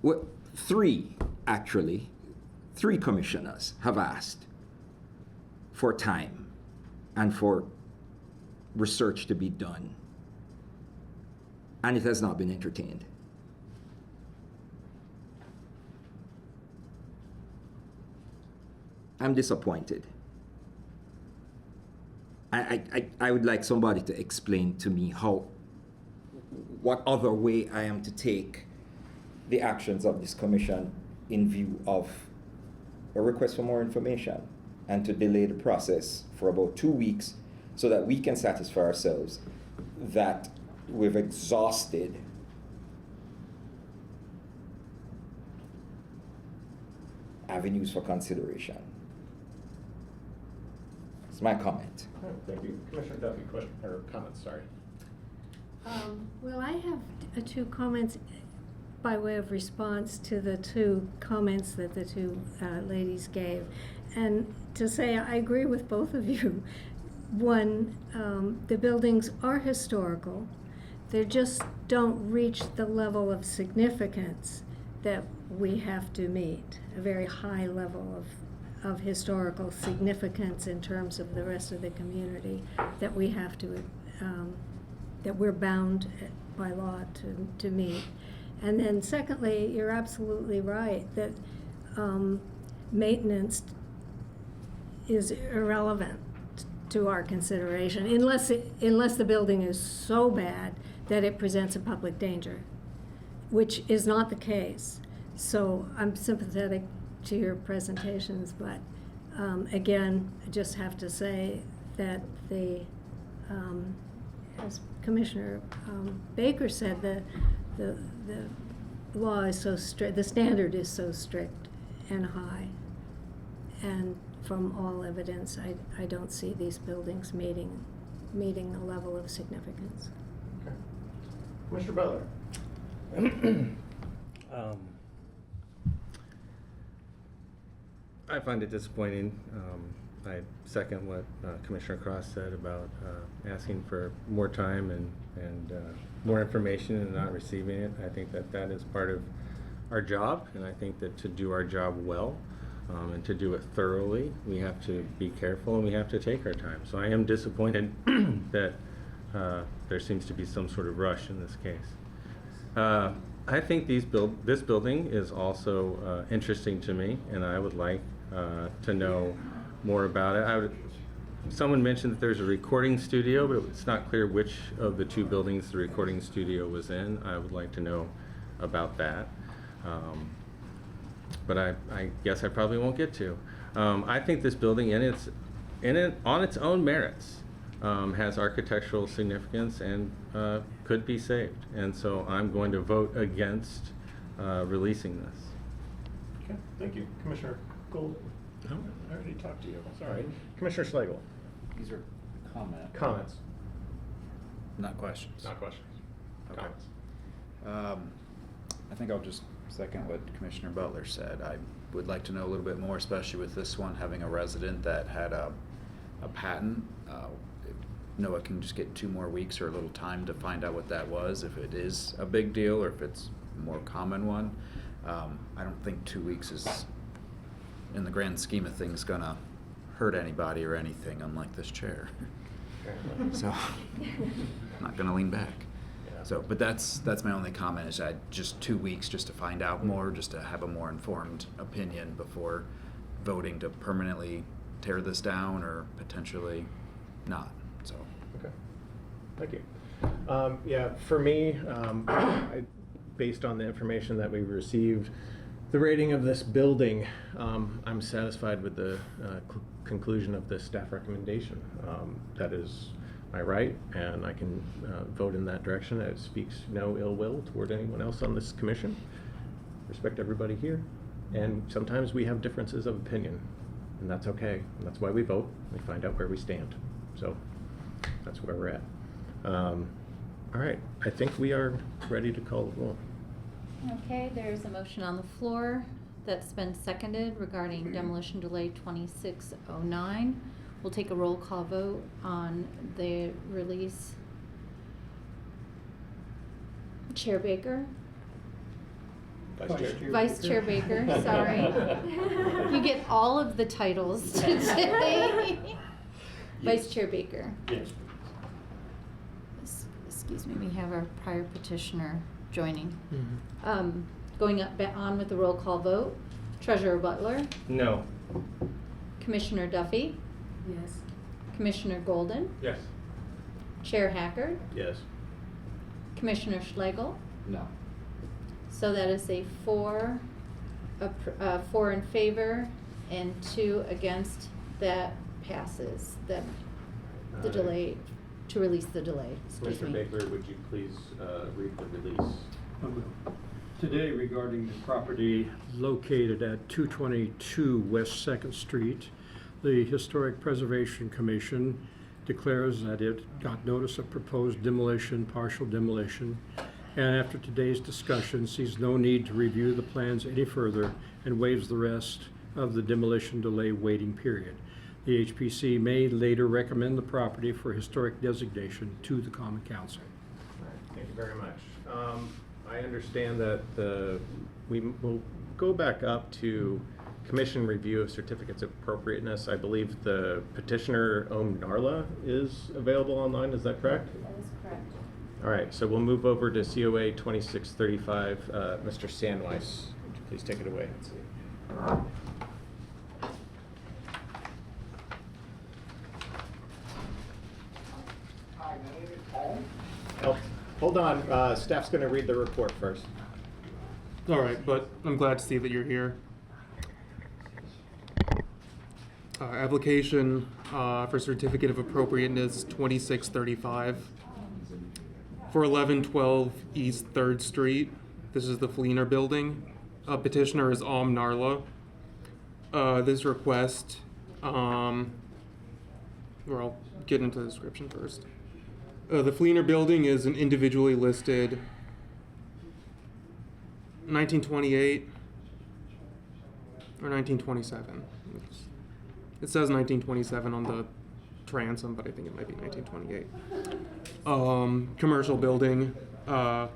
well, 3 commissioners have asked for time and for research to be done, and it has not been entertained. I'm disappointed. I would like somebody to explain to me what other way I am to take the actions of this commission in view of a request for more information, and to delay the process for about 2 weeks so that we can satisfy ourselves that we've exhausted avenues for consideration. It's my comment. All right, thank you. Commissioner Duffy, question or comments, sorry. Well, I have 2 comments by way of response to the 2 comments that the 2 ladies gave. And to say I agree with both of you. One, the buildings are historical. They just don't reach the level of significance that we have to meet, a very high level of historical significance in terms of the rest of the community that we have to, that we're bound by law to meet. And then secondly, you're absolutely right that maintenance is irrelevant to our consideration unless the building is so bad that it presents a public danger, which is not the case. So I'm sympathetic to your presentations, but again, I just have to say that as Commissioner Baker said, the law is so strict, the standard is so strict and high, and from all evidence, I don't see these buildings meeting a level of significance. Okay. Commissioner Butler. I find it disappointing. I second what Commissioner Cross said about asking for more time and more information and not receiving it. I think that is part of our job, and I think that to do our job well and to do it thoroughly, we have to be careful and we have to take our time. So I am disappointed that there seems to be some sort of rush in this case. I think this building is also interesting to me, and I would like to know more about it. Someone mentioned that there's a recording studio, but it's not clear which of the two buildings the recording studio was in. I would like to know about that. But I guess I probably won't get to. I think this building on its own merits has architectural significance and could be saved. And so I'm going to vote against releasing this. Okay, thank you. Commissioner Golden. No, I already talked to you. Sorry. Commissioner Schlegel. These are Comments. not questions. Not questions. Okay. Comments. I think I'll just second what Commissioner Butler said. I would like to know a little bit more, especially with this one having a resident that had a patent. Noah can just get 2 more weeks or a little time to find out what that was, if it is a big deal or if it's a more common one. I don't think 2 weeks is, in the grand scheme of things, gonna hurt anybody or anything, unlike this chair. So, I'm not gonna lean back. Yeah. So, but that's my only comment, is that just 2 weeks just to find out more, just to have a more informed opinion before voting to permanently tear this down or potentially not. So. Okay. Thank you. Yeah, for me, based on the information that we received, the rating of this building, I'm satisfied with the conclusion of the staff recommendation. That is my right, and I can vote in that direction. It speaks no ill will toward anyone else on this commission. Respect everybody here, and sometimes we have differences of opinion, and that's okay. And that's why we vote. We find out where we stand. So that's where we're at. All right, I think we are ready to call the roll. Okay, there's a motion on the floor that's been seconded regarding demolition delay 2609. We'll take a roll call vote on the release. Chair Baker? Vice Chair Baker, sorry. You get all of the titles today. Vice Chair Baker. Yes. Excuse me, we have our prior petitioner joining. Mm-hmm. Going on with the roll call vote. Treasurer Butler. No. Commissioner Duffy. Yes. Commissioner Golden. Yes. Chair Hackard. Yes. Commissioner Schlegel. No. So that is a 4 in favor and 2 against. That passes. The delay, to release the delay. Excuse Commissioner me. Baker, would you please read the release? I will. Today, regarding the property located at 222 West 2nd Street, the Historic Preservation Commission declares that it got notice of proposed demolition, partial demolition, and after today's discussion sees no need to review the plans any further and waives the rest of the demolition delay waiting period. The HPC may later recommend the property for historic designation to the Common Council. All right, thank you very much. I understand that we will go back up to commission review of certificates of appropriateness. I believe the petitioner, Om Narla, is available online. Is that correct? That is correct. All right, so we'll move over to COA 2635. Mr. Sandweiss, would you please take it away? Hi, my name is Paul. Oh, hold on, staff's going to read the report first. All right, but I'm glad to see that you're here. Application for certificate of appropriateness 2635 for 1112 East 3rd Street. This is the Fleener building. Petitioner is Om Narla. This request, I'll get into the description first. The Fleener building is an individually listed 1928 or 1927. It says 1927 on the transom, but I think it might be 1928. Commercial building. The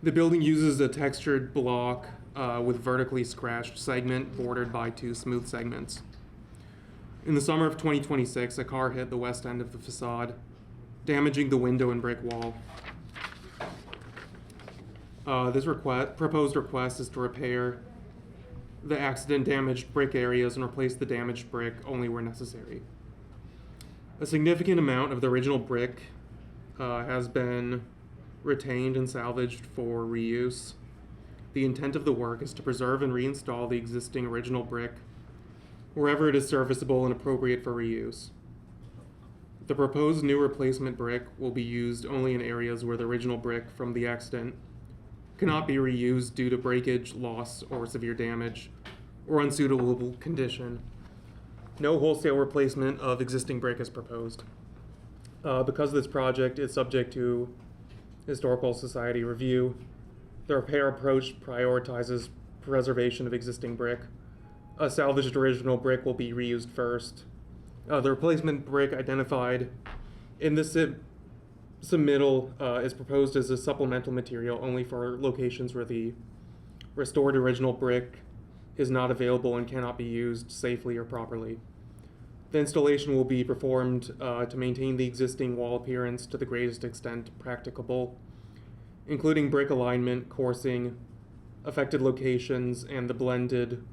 building uses a textured block with vertically scratched segment bordered by 2 smooth segments. In the summer of 2026, a car hit the west end of the facade, damaging the window and brick wall. This proposed request is to repair the accident-damaged brick areas and replace the damaged brick only where necessary. A significant amount of the original brick has been retained and salvaged for reuse. The intent of the work is to preserve and reinstall the existing original brick wherever it is serviceable and appropriate for reuse. The proposed new replacement brick will be used only in areas where the original brick from the accident cannot be reused due to breakage, loss, or severe damage, or unsuitable condition. No wholesale replacement of existing brick is proposed. Because this project is subject to Historical Society review, the repair approach prioritizes preservation of existing brick. A salvaged original brick will be reused first. The replacement brick identified in the submittal is proposed as a supplemental material only for locations where the restored original brick is not available and cannot be used safely or properly. The installation will be performed to maintain the existing wall appearance to the greatest extent practicable, including brick alignment, coursing, affected locations, and the blended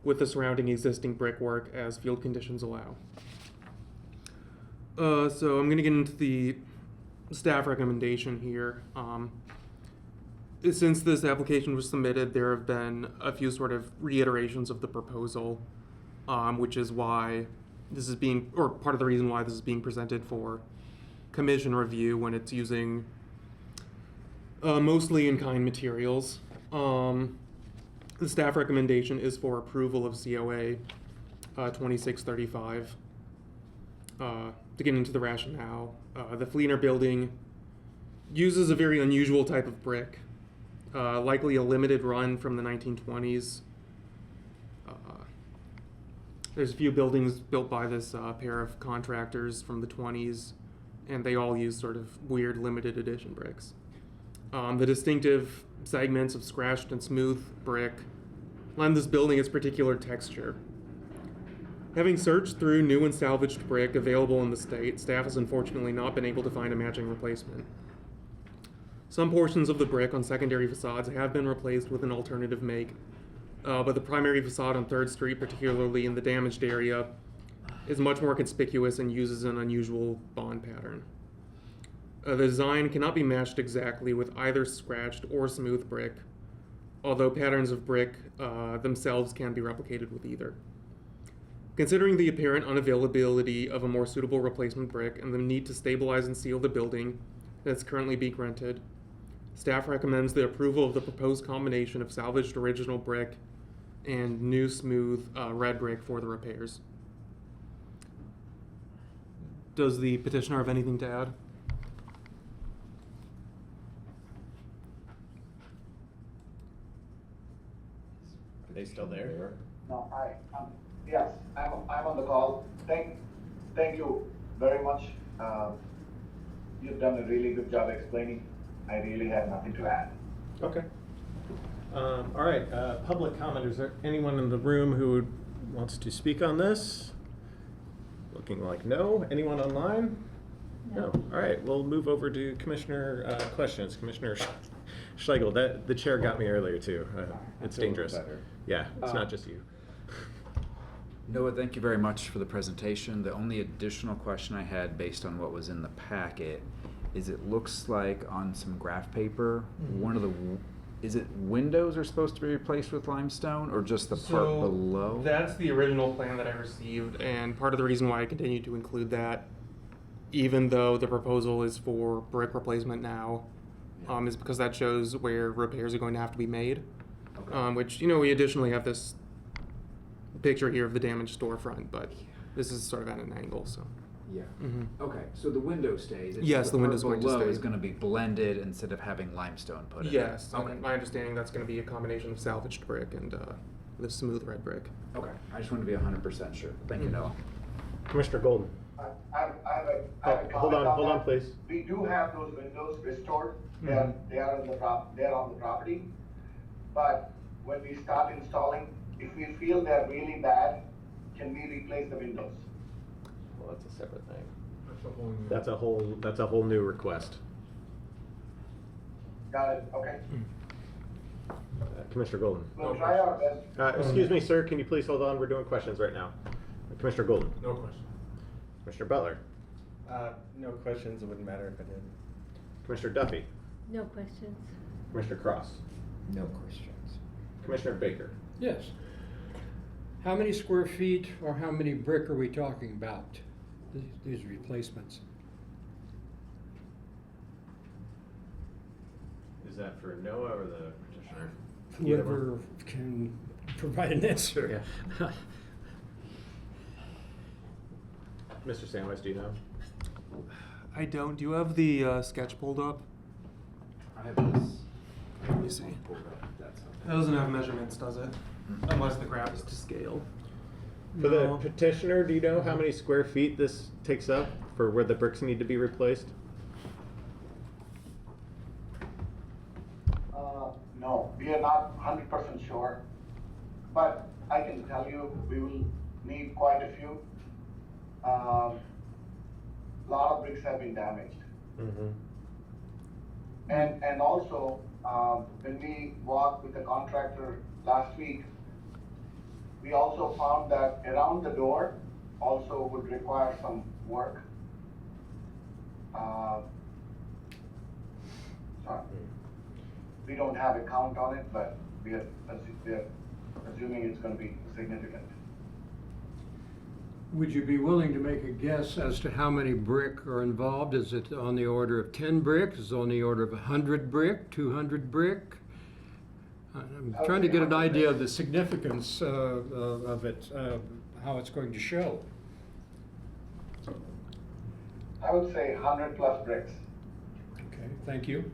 with the surrounding existing brickwork as field conditions allow. So I'm going to get into the staff recommendation here. Since this application was submitted, there have been a few sort of reiterations of the proposal, which is why this is being, or part of the reason why this is being presented for commission review when it's using mostly in-kind materials. The staff recommendation is for approval of COA 2635. To get into the rationale, the Fleener building uses a very unusual type of brick, likely a limited run from the 1920s. There's a few buildings built by this pair of contractors from the 20s, and they all use sort of weird limited edition bricks. The distinctive segments of scratched and smooth brick lend this building its particular texture. Having searched through new and salvaged brick available in the state, staff has unfortunately not been able to find a matching replacement. Some portions of the brick on secondary facades have been replaced with an alternative make, but the primary facade on 3rd Street, particularly in the damaged area, is much more conspicuous and uses an unusual bond pattern. The design cannot be matched exactly with either scratched or smooth brick, although patterns of brick themselves can be replicated with either. Considering the apparent unavailability of a more suitable replacement brick and the need to stabilize and seal the building that's currently being rented, staff recommends the approval of the proposed combination of salvaged original brick and new smooth red brick for the repairs. Does the petitioner have anything to add? Are they still there? No, Yes, I'm on the call. Thank you very much. You've done a really good job explaining. I really have nothing to add. Okay. All right, public comment. Is there anyone in the room who wants to speak on this? Looking like no. Anyone online? No. All right, we'll move over to Commissioner questions. Commissioner Schlegel, the chair got me earlier too. It's dangerous. Better. Yeah, it's not just you. Noah, thank you very much for the presentation. The only additional question I had based on what was in the packet is it looks like on some graph paper, one of the, is it windows are supposed to be replaced with limestone or just the part below? That's the original plan that I received, and part of the reason why I continue to include that, even though the proposal is for brick replacement now, is because that shows where repairs are going to have to be made. Okay. Which, you know, we additionally have this picture here of the damaged storefront, but this is sort of at an angle, so. Yeah. Mhm. Okay, so the window stays. It's Yes, just the window's part going to below stay. is going to be blended instead of having limestone put in. Yes, Okay. my understanding that's going to be a combination of salvaged brick and the smooth red brick. Okay. I just wanted to be 100% sure. Thank you, Noah. Commissioner Golden. I have a Hold comment on, that. please. We do have those windows restored. They are on the property. But when we start installing, if we feel they're really bad, can we replace the windows? Well, that's a separate thing. That's a whole new request. Got it, okay. Commissioner Golden. We'll try our best. Excuse me, sir, can you please hold on? We're doing questions right now. Commissioner Golden. No question. Commissioner Butler. No questions, it wouldn't matter if I did. Commissioner Duffy. No questions. Commissioner Cross. No questions. Commissioner Baker. Yes. How many square feet or how many brick are we talking about, these replacements? Is that for Noah or the petitioner? Whoever can provide an answer. Yeah. Mr. Sandwich, do you know? I don't. Do you have the sketch pulled up? I have this. Let me see. Pulled up. That's That doesn't have measurements, does it? Mm-hmm. Unless the graph is to scale. For the No. petitioner, do you know how many square feet this takes up for where the bricks need to be replaced? No, we are not 100% sure, but I can tell you we will need quite a few. Lot of bricks have been damaged. And also, when we walked with the contractor last week, we also found that around the door also would require some work. Sorry. We don't have a count on it, but we are assuming it's going to be significant. Would you be willing to make a guess as to how many brick are involved? Is it on the order of 10 bricks? Is it on the order of 100 brick, 200 brick? I'm trying to get an idea of the significance of it, how it's going to show. I would say 100 plus bricks. Okay, thank you.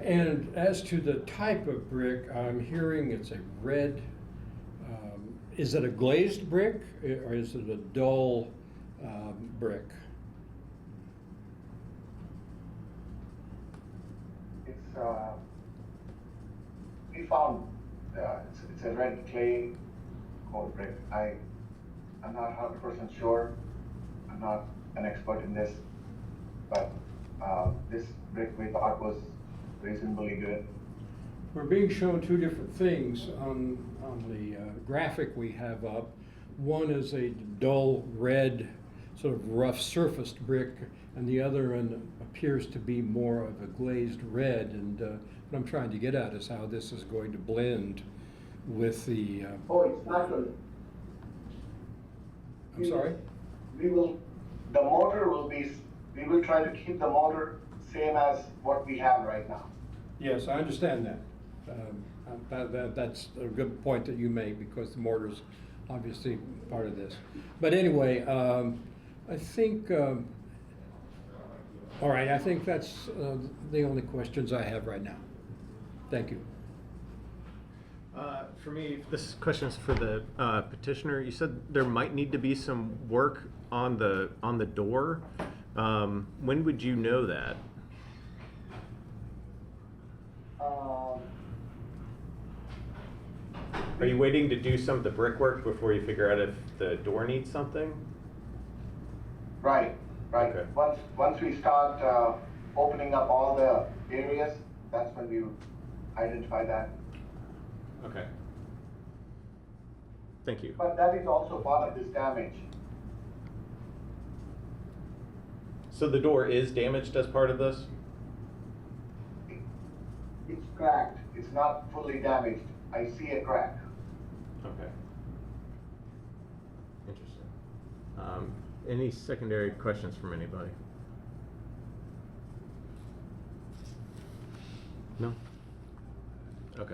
And as to the type of brick, I'm hearing it's a red, is it a glazed brick or is it a dull brick? It's, we found, it's a red clay coat brick. I'm not 100% sure. I'm not an expert in this, but this brick we thought was reasonably good. We're being shown two different things on the graphic we have up. One is a dull red, sort of rough surfaced brick, and the other one appears to be more of a glazed red. And what I'm trying to get at is how this is going to blend with the. Oh, it's not good. I'm sorry? The motor will be, we will try to keep the motor same as what we have right now. Yes, I understand that. That's a good point that you made because the mortar's obviously part of this. But anyway, I think, all right, I think that's the only questions I have right now. Thank you. For me, this question is for the petitioner. You said there might need to be some work on the door. When would you know that? Are you waiting to do some of the brickwork before you figure out if the door needs something? Right. Okay. Once we start opening up all the areas, that's when we identify that. Okay. Thank you. But that is also part of this damage. So the door is damaged as part of this? It's cracked. It's not fully damaged. I see a crack. Okay. Interesting. Any secondary questions from anybody? No? Okay.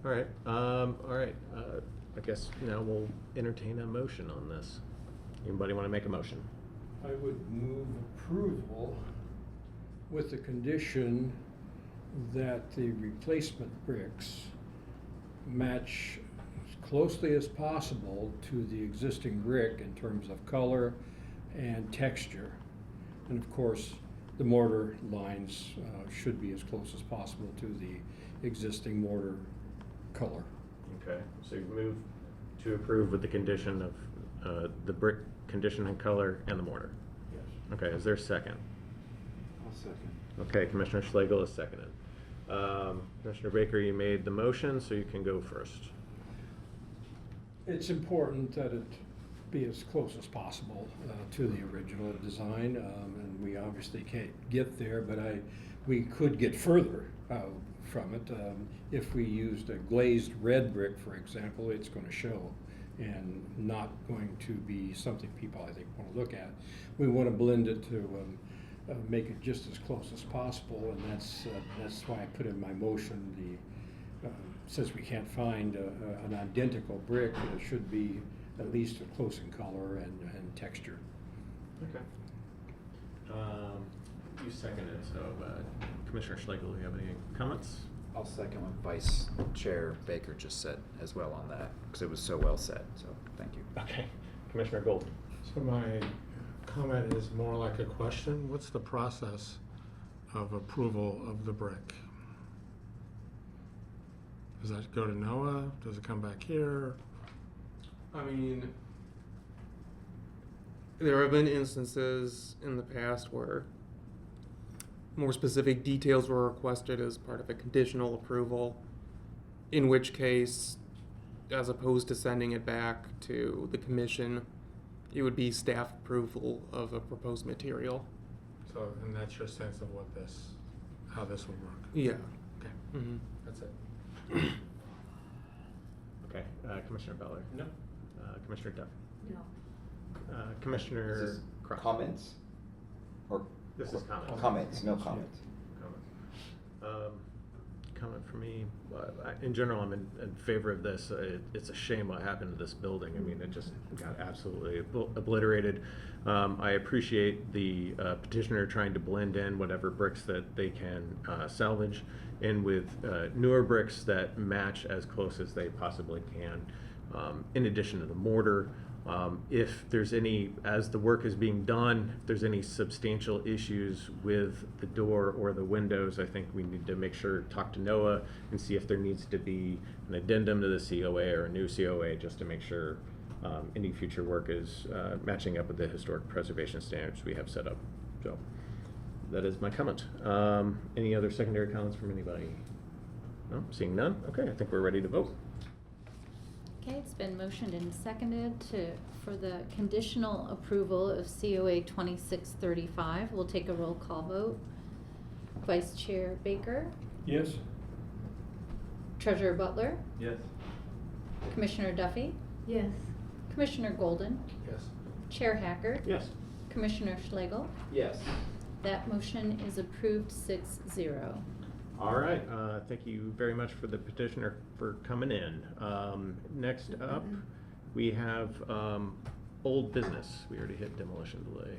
All right. All right. I guess now we'll entertain a motion on this. Anybody want to make a motion? I would move approval with the condition that the replacement bricks match as closely as possible to the existing brick in terms of color and texture. And of course, the mortar lines should be as close as possible to the existing mortar color. Okay. So you move to approve with the condition of the brick condition and color and the mortar. Yes. Okay. Is there a second? I'll second. Okay. Commissioner Schlegel is seconded. Commissioner Baker, you made the motion, so you can go first. It's important that it be as close as possible to the original design, and we obviously can't get there, but we could get further from it. If we used a glazed red brick, for example, it's going to show and not going to be something people, I think, want to look at. We want to blend it to make it just as close as possible, and that's why I put in my motion since we can't find an identical brick, it should be at least close in color and texture. Okay. You seconded, so Commissioner Schlegel, do you have any comments? I'll second what Vice Chair Baker just said as well on that, because it was so well said, so thank you. Okay. Commissioner Golden. So my comment is more like a question. What's the process of approval of the brick? Does that go to NOAA? Does it come back here? I mean, there have been instances in the past where more specific details were requested as part of a conditional approval, in which case, as opposed to sending it back to the commission, it would be staff approval of a proposed material. So, and that's your sense of how this will work? Yeah. Okay. Mm-hmm. That's it. Okay. Commissioner Beller. No. Commissioner Duff. No. Commissioner Is this Cross. comments? Or This is comments. Comments, no comments. Comment for me. In general, I'm in favor of this. It's a shame what happened to this building. I mean, it just got absolutely obliterated. I appreciate the petitioner trying to blend in whatever bricks that they can salvage in with newer bricks that match as close as they possibly can. In addition to the mortar, if there's any, as the work is being done, if there's any substantial issues with the door or the windows, I think we need to make sure, talk to NOAA and see if there needs to be an addendum to the COA or a new COA just to make sure any future work is matching up with the historic preservation standards we have set up. So that is my comment. Any other secondary comments from anybody? No, seeing none. Okay, I think we're ready to vote. Okay, it's been motioned and seconded for the conditional approval of COA 2635. We'll take a roll call vote. Vice Chair Baker, Yes? Treasurer Butler, Yes. Commissioner Duffy, Yes. Commissioner Golden, Yes. Chair Hacker, Yes. Commissioner Schlegel. Yes. That motion is approved 6-0. All right, thank you very much for the petitioner for coming in. Next up, we have old business. We already hit demolition delay.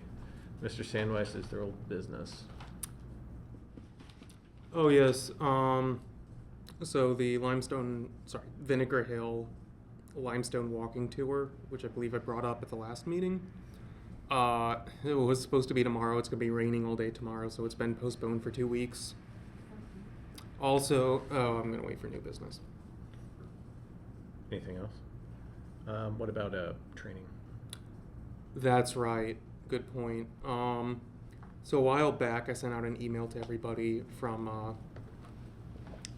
Mr. Sandweiss, is there old business? Oh yes, So the Vinegar Hill limestone walking tour, which I believe I brought up at the last meeting. It was supposed to be tomorrow. It's going to be raining all day tomorrow, so it's been postponed for 2 weeks. Also, I'm going to wait for new business. Anything else? What about training? That's right. Good point. So a while back, I sent out an email to everybody from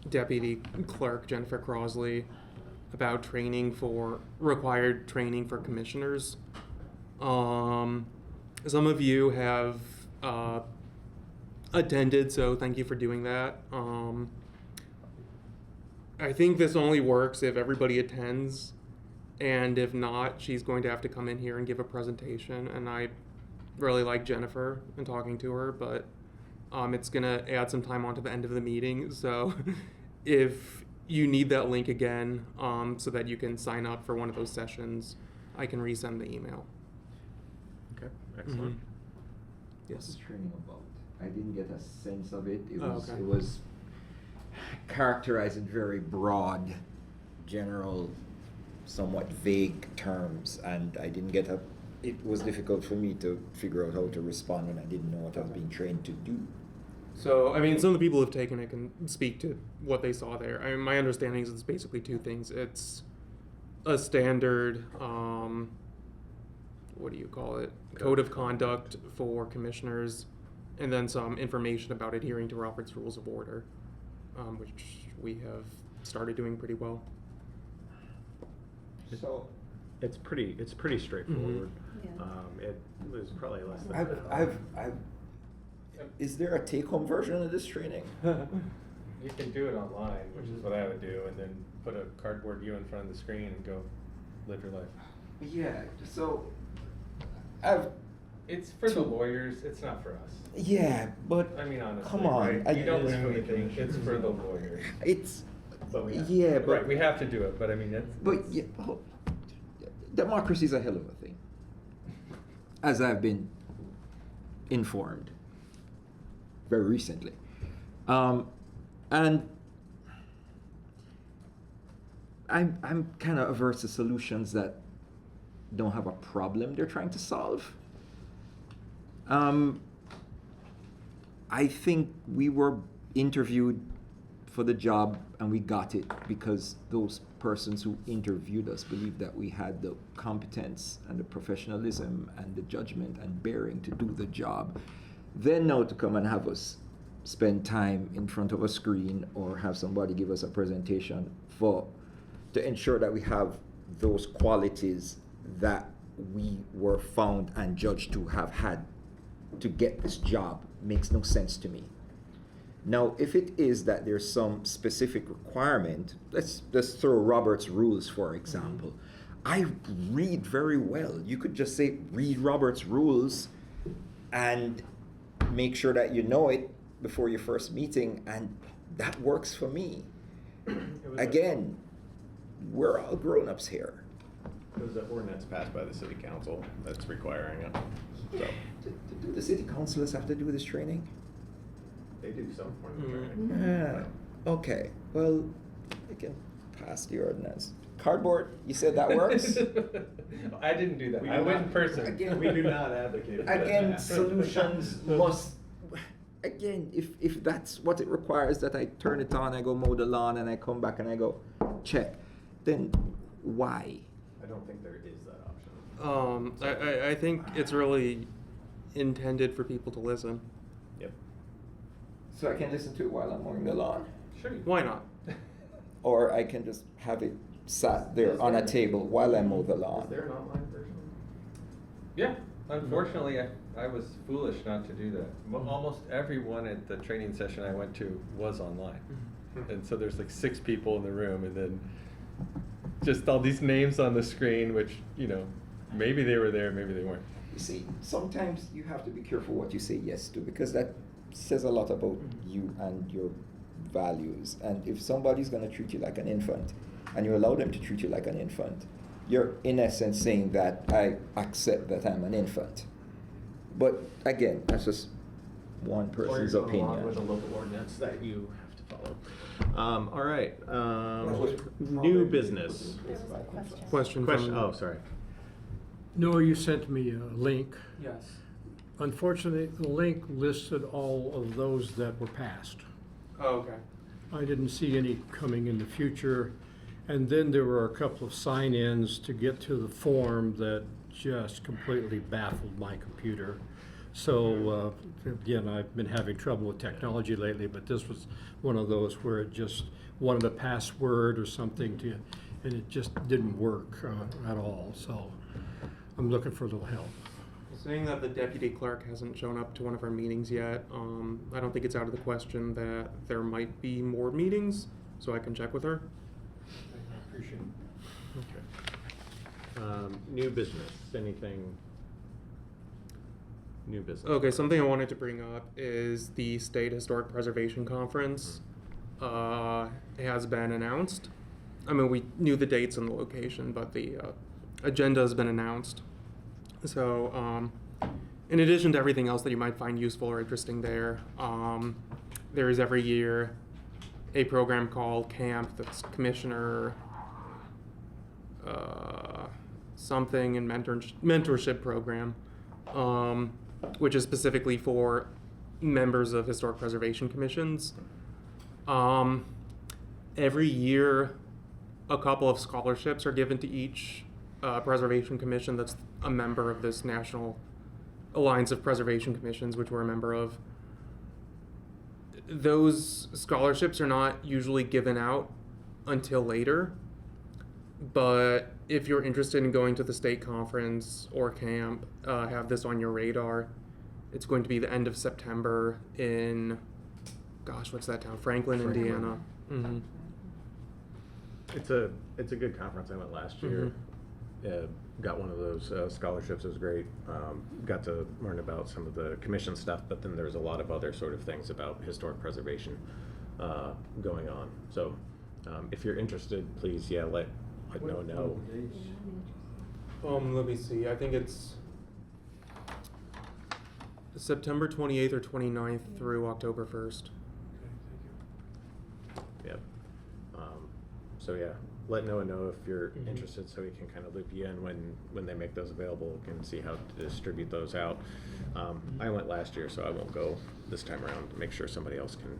Deputy Clerk Jennifer Crosley about required training for commissioners. Some of you have attended, so thank you for doing that. I think this only works if everybody attends, and if not, she's going to have to come in here and give a presentation. And I really like Jennifer and talking to her, but it's gonna add some time onto the end of the meeting. So if you need that link again, so that you can sign up for one of those sessions, I can resend the email. Okay, excellent. What's the training about? I didn't get a sense of it. It was- It was characterized in very broad, general, somewhat vague terms, and I didn't get it was difficult for me to figure out how to respond when I didn't know what I was being trained to do. So, I mean, some of the people who have taken it can speak to what they saw there. I mean, my understanding is it's basically two things. It's a standard, what do you call it? Code of conduct for commissioners, and then some information about adhering to Robert's Rules of Order, which we have started doing pretty well. So it's pretty straightforward. Yeah. It was probably less than. Is there a take-home version of this training? You can do it online, which is what I would do, and then put a cardboard view in front of the screen and go live your life. Yeah. So It's for the lawyers. It's not for us. Yeah, but I mean, honestly, come on. right? You don't learn anything. It's for the lawyers. But right, we have to do it. But I mean, democracy is a hell of a thing, as I've been informed very recently, and I'm kind of averse to solutions that don't have a problem they're trying to solve. I think we were interviewed for the job and we got it because those persons who interviewed us believed that we had the competence and the professionalism and the judgment and bearing to do the job. Then now to come and have us spend time in front of a screen or have somebody give us a presentation to ensure that we have those qualities that we were found and judged to have had to get this job makes no sense to me. Now, if it is that there's some specific requirement, let's throw Robert's Rules, for example. I read very well. You could just say, read Robert's Rules and make sure that you know it before your first meeting, and that works for me. Again, we're all grown-ups here. It was an ordinance passed by the city council that's requiring it. So Do the city councilors have to do this training? they do some form of training. Okay, well, we can pass the ordinance. Cardboard, you said that works? I didn't do that. I went in person. Again, We do not advocate for Again, that. solutions must, again, if that's what it requires, that I turn it on, I go mow the lawn, and I come back and I go, check, then why? I don't think there is that option. I think it's really intended for people to listen. Yep. So I can listen to it while I'm mowing the lawn? Sure. Why not? Or I can just have it sat there on a table while I mow the Is lawn? there an online version? Yeah. Unfortunately, I was foolish not to do that. Almost everyone at the training session I went to was online. And so there's like 6 people in the room, and then just all these names on the screen, which, you know, maybe they were there, maybe they weren't. You see, sometimes you have to be careful what you say yes to, because that says a lot about you and your values. And if somebody's going to treat you like an infant, and you allow them to treat you like an infant, you're in essence saying that I accept that I'm an infant. But again, that's just one person's Or you're going opinion. along with a local ordinance that you have to follow. All right, new business. Question Question, from. oh, sorry. No, you sent me a link. Yes. Unfortunately, the link listed all of those that were passed. Oh, okay. I didn't see any coming in the future. And then there were a couple of sign-ins to get to the form that just completely baffled my computer. So, again, I've been having trouble with technology lately, but this was one of those where it just wanted a password or something to, and it just didn't work at all. So I'm looking for a little help. Saying that the deputy clerk hasn't shown up to one of our meetings yet, I don't think it's out of the question that there might be more meetings, so I can check with her. I appreciate it. Okay. New business, anything? New business. Okay, something I wanted to bring up is the State Historic Preservation Conference. It has been announced. I mean, we knew the dates and the location, but the agenda has been announced. So, in addition to everything else that you might find useful or interesting there, there is every year a program called CAMP that's Commissioner something and mentorship program, which is specifically for members of historic preservation commissions. Every year, a couple of scholarships are given to each preservation commission that's a member of this National Alliance of Preservation Commissions, which we're a member of. Those scholarships are not usually given out until later, but if you're interested in going to the state conference or camp, have this on your radar. It's going to be the end of September in, gosh, what's that town? Franklin. Indiana. Mm-hmm. It's a good conference. I went last year. Got one of those scholarships. It was great. Got to learn about some of the commission stuff, but then there's a lot of other sort of things about historic preservation going on. So if you're interested, please, let Noah know. Let me see. I think it's September 28th or 29th through October 1st. Yep. Let Noah know if you're interested, so he can kind of loop you in when they make those available. We can see how to distribute those out. I went last year, so I won't go this time around to make sure somebody else can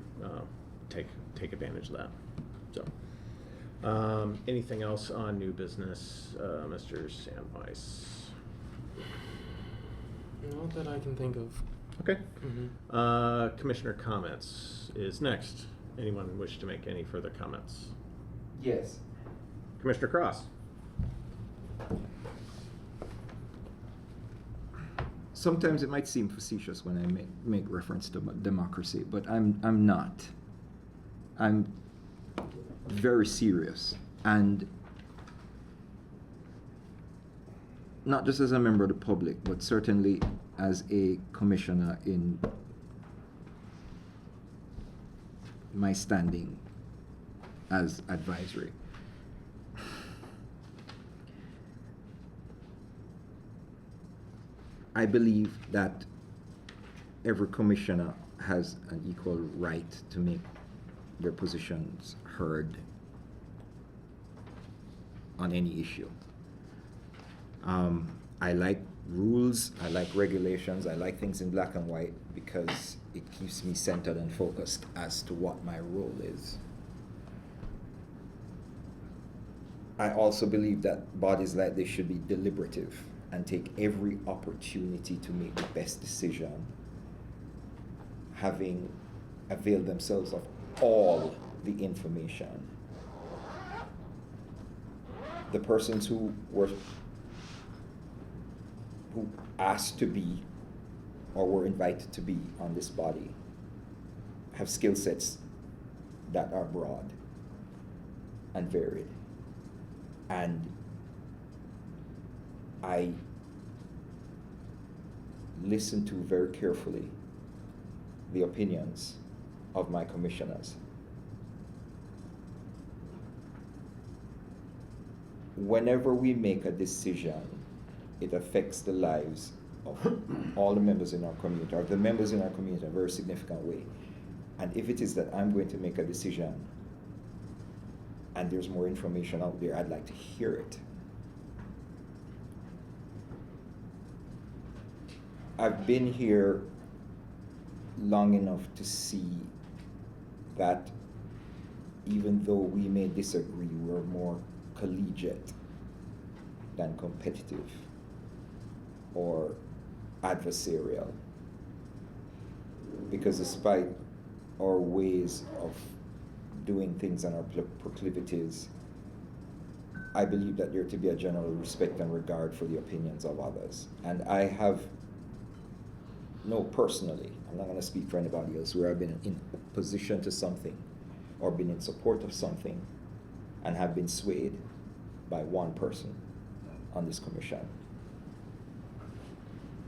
take advantage of that. So, anything else on new business, Mr. Sandweiss? Not that I can think of. Okay. Commissioner comments is next. Anyone wish to make any further comments? Yes. Commissioner Cross. Sometimes it might seem facetious when I make reference to democracy, but I'm not. I'm very serious, and not just as a member of the public, but certainly as a commissioner in my standing as advisory. I believe that every commissioner has an equal right to make their positions heard on any issue. I like rules, I like regulations, I like things in black and white because it keeps me centered and focused as to what my role is. I also believe that bodies like this should be deliberative and take every opportunity to make the best decision, having availed themselves of all the information. The persons who asked to be or were invited to be on this body have skill sets that are broad and varied. And I listen to very carefully the opinions of my commissioners. Whenever we make a decision, it affects the lives of all the members in our community, or the members in our community in a very significant way. And if it is that I'm going to make a decision and there's more information out there, I'd like to hear it. I've been here long enough to see that even though we may disagree, we're more collegiate than competitive or adversarial. Because despite our ways of doing things and our proclivities, I believe that there to be a general respect and regard for the opinions of others. And I have, personally, I'm not going to speak for anybody else, where I've been in opposition to something or been in support of something and have been swayed by one person on this commission.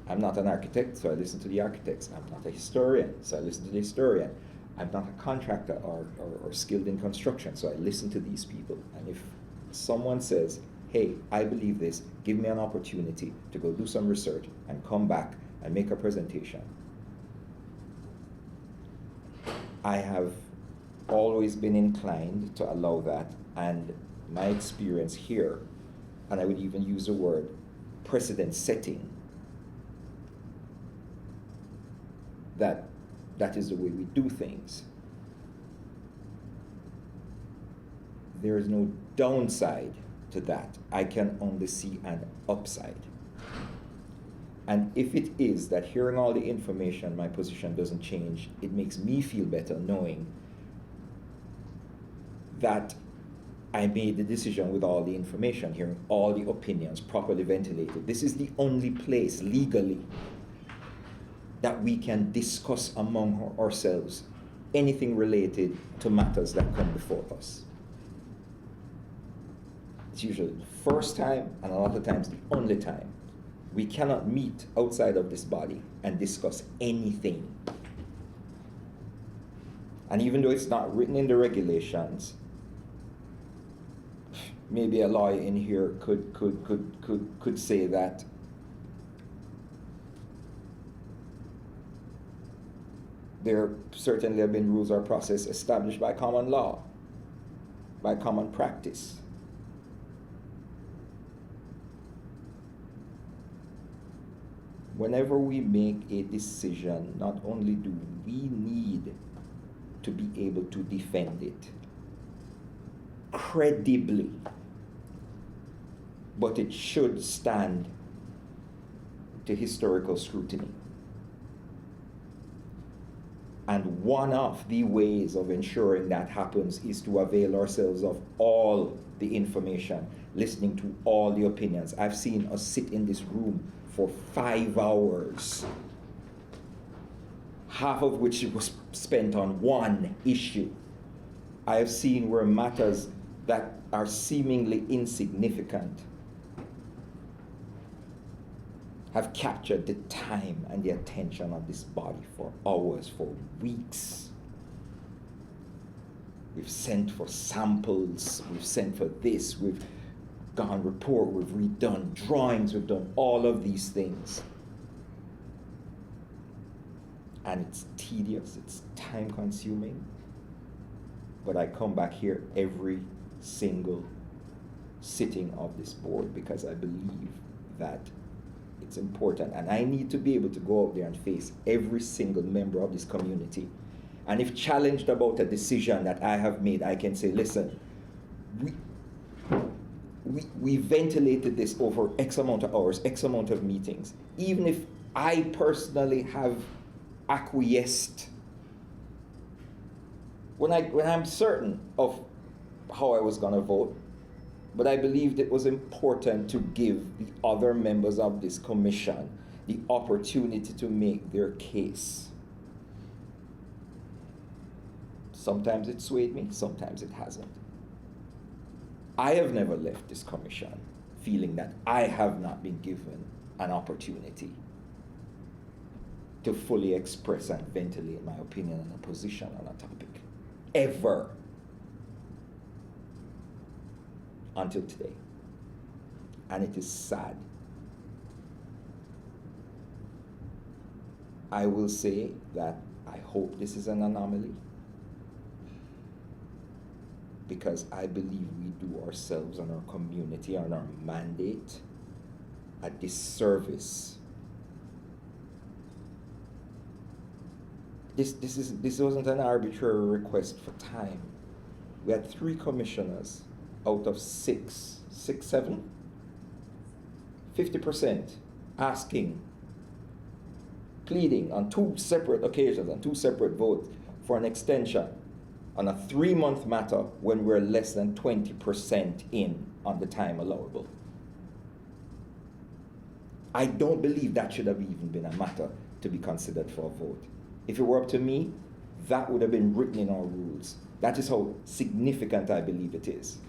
I'm not an architect, so I listen to the architects. I'm not a historian, so I listen to the historian. I'm not a contractor or skilled in construction, so I listen to these people. And if someone says, hey, I believe this, give me an opportunity to go do some research and come back and make a presentation, I have always been inclined to allow that, and my experience here, and I would even use the word precedent setting, that is the way we do things. There is no downside to that. I can only see an upside. And if it is that hearing all the information, my position doesn't change, it makes me feel better knowing that I made the decision with all the information, hearing all the opinions properly ventilated. This is the only place legally that we can discuss among ourselves anything related to matters that come before us. It's usually the first time, and a lot of times the only time. We cannot meet outside of this body and discuss anything. And even though it's not written in the regulations, maybe a lawyer in here could say that there certainly have been rules or process established by common law, by common practice. Whenever we make a decision, not only do we need to be able to defend it credibly, but it should stand to historical scrutiny. And one of the ways of ensuring that happens is to avail ourselves of all the information, listening to all the opinions. I've seen us sit in this room for 5 hours, half of which was spent on one issue. I have seen where matters that are seemingly insignificant have captured the time and the attention of this body for hours, for weeks. We've sent for samples, we've sent for this, we've gone report, we've redone drawings, we've done all of these things. And it's tedious, it's time consuming. But I come back here every single sitting of this board because I believe that it's important, and I need to be able to go out there and face every single member of this community. And if challenged about a decision that I have made, I can say, listen, we ventilated this over X amount of hours, X amount of meetings. Even if I personally have acquiesced, when I'm certain of how I was going to vote, but I believed it was important to give the other members of this commission the opportunity to make their case. Sometimes it swayed me, sometimes it hasn't. I have never left this commission feeling that I have not been given an opportunity to fully express and ventilate my opinion and a position on a topic. Ever. Until today. And it is sad. I will say that I hope this is an anomaly, because I believe we do ourselves and our community and our mandate a disservice. This wasn't an arbitrary request for time. We had 3 commissioners out of 7, 50% asking, pleading on 2 separate occasions, on 2 separate votes for an extension on a 3-month matter when we're less than 20% in on the time allowable. I don't believe that should have even been a matter to be considered for a vote. If it were up to me, that would have been written in our rules. That is how significant I believe it is.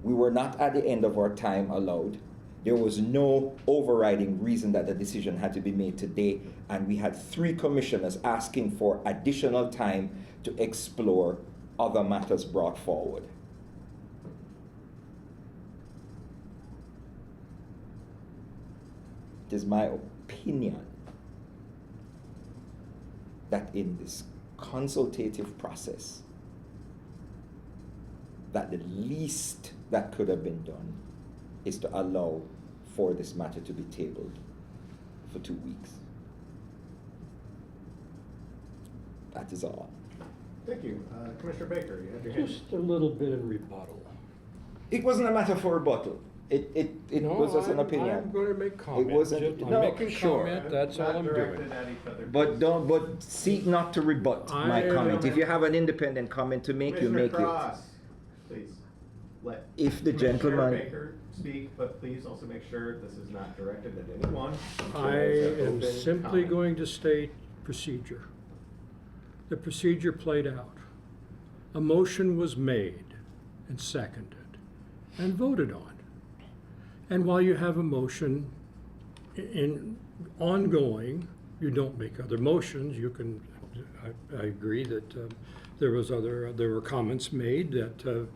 We were not at the end of our time allowed. There was no overriding reason that the decision had to be made today, and we had 3 commissioners asking for additional time to explore other matters brought forward. It is my opinion that in this consultative process, that the least that could have been done is to allow for this matter to be tabled for 2 weeks. That is all. Thank you. Commissioner Baker, you have your hand. Just a little bit in rebuttal. It wasn't a matter for rebuttal. It No, was just an opinion. I'm going to make comments. It wasn't. I'm No, making sure. comment, that's all I'm doing. But seek not to rebut my comment. If you have an independent comment to make, you make Commissioner it. Cross, please let If the Commissioner gentleman- Baker speak, but please also make sure this is not directed at anyone. I am simply going to state procedure. The procedure played out. A motion was made and seconded and voted on. And while you have a motion in ongoing, you don't make other motions. You can, I agree that there were comments made that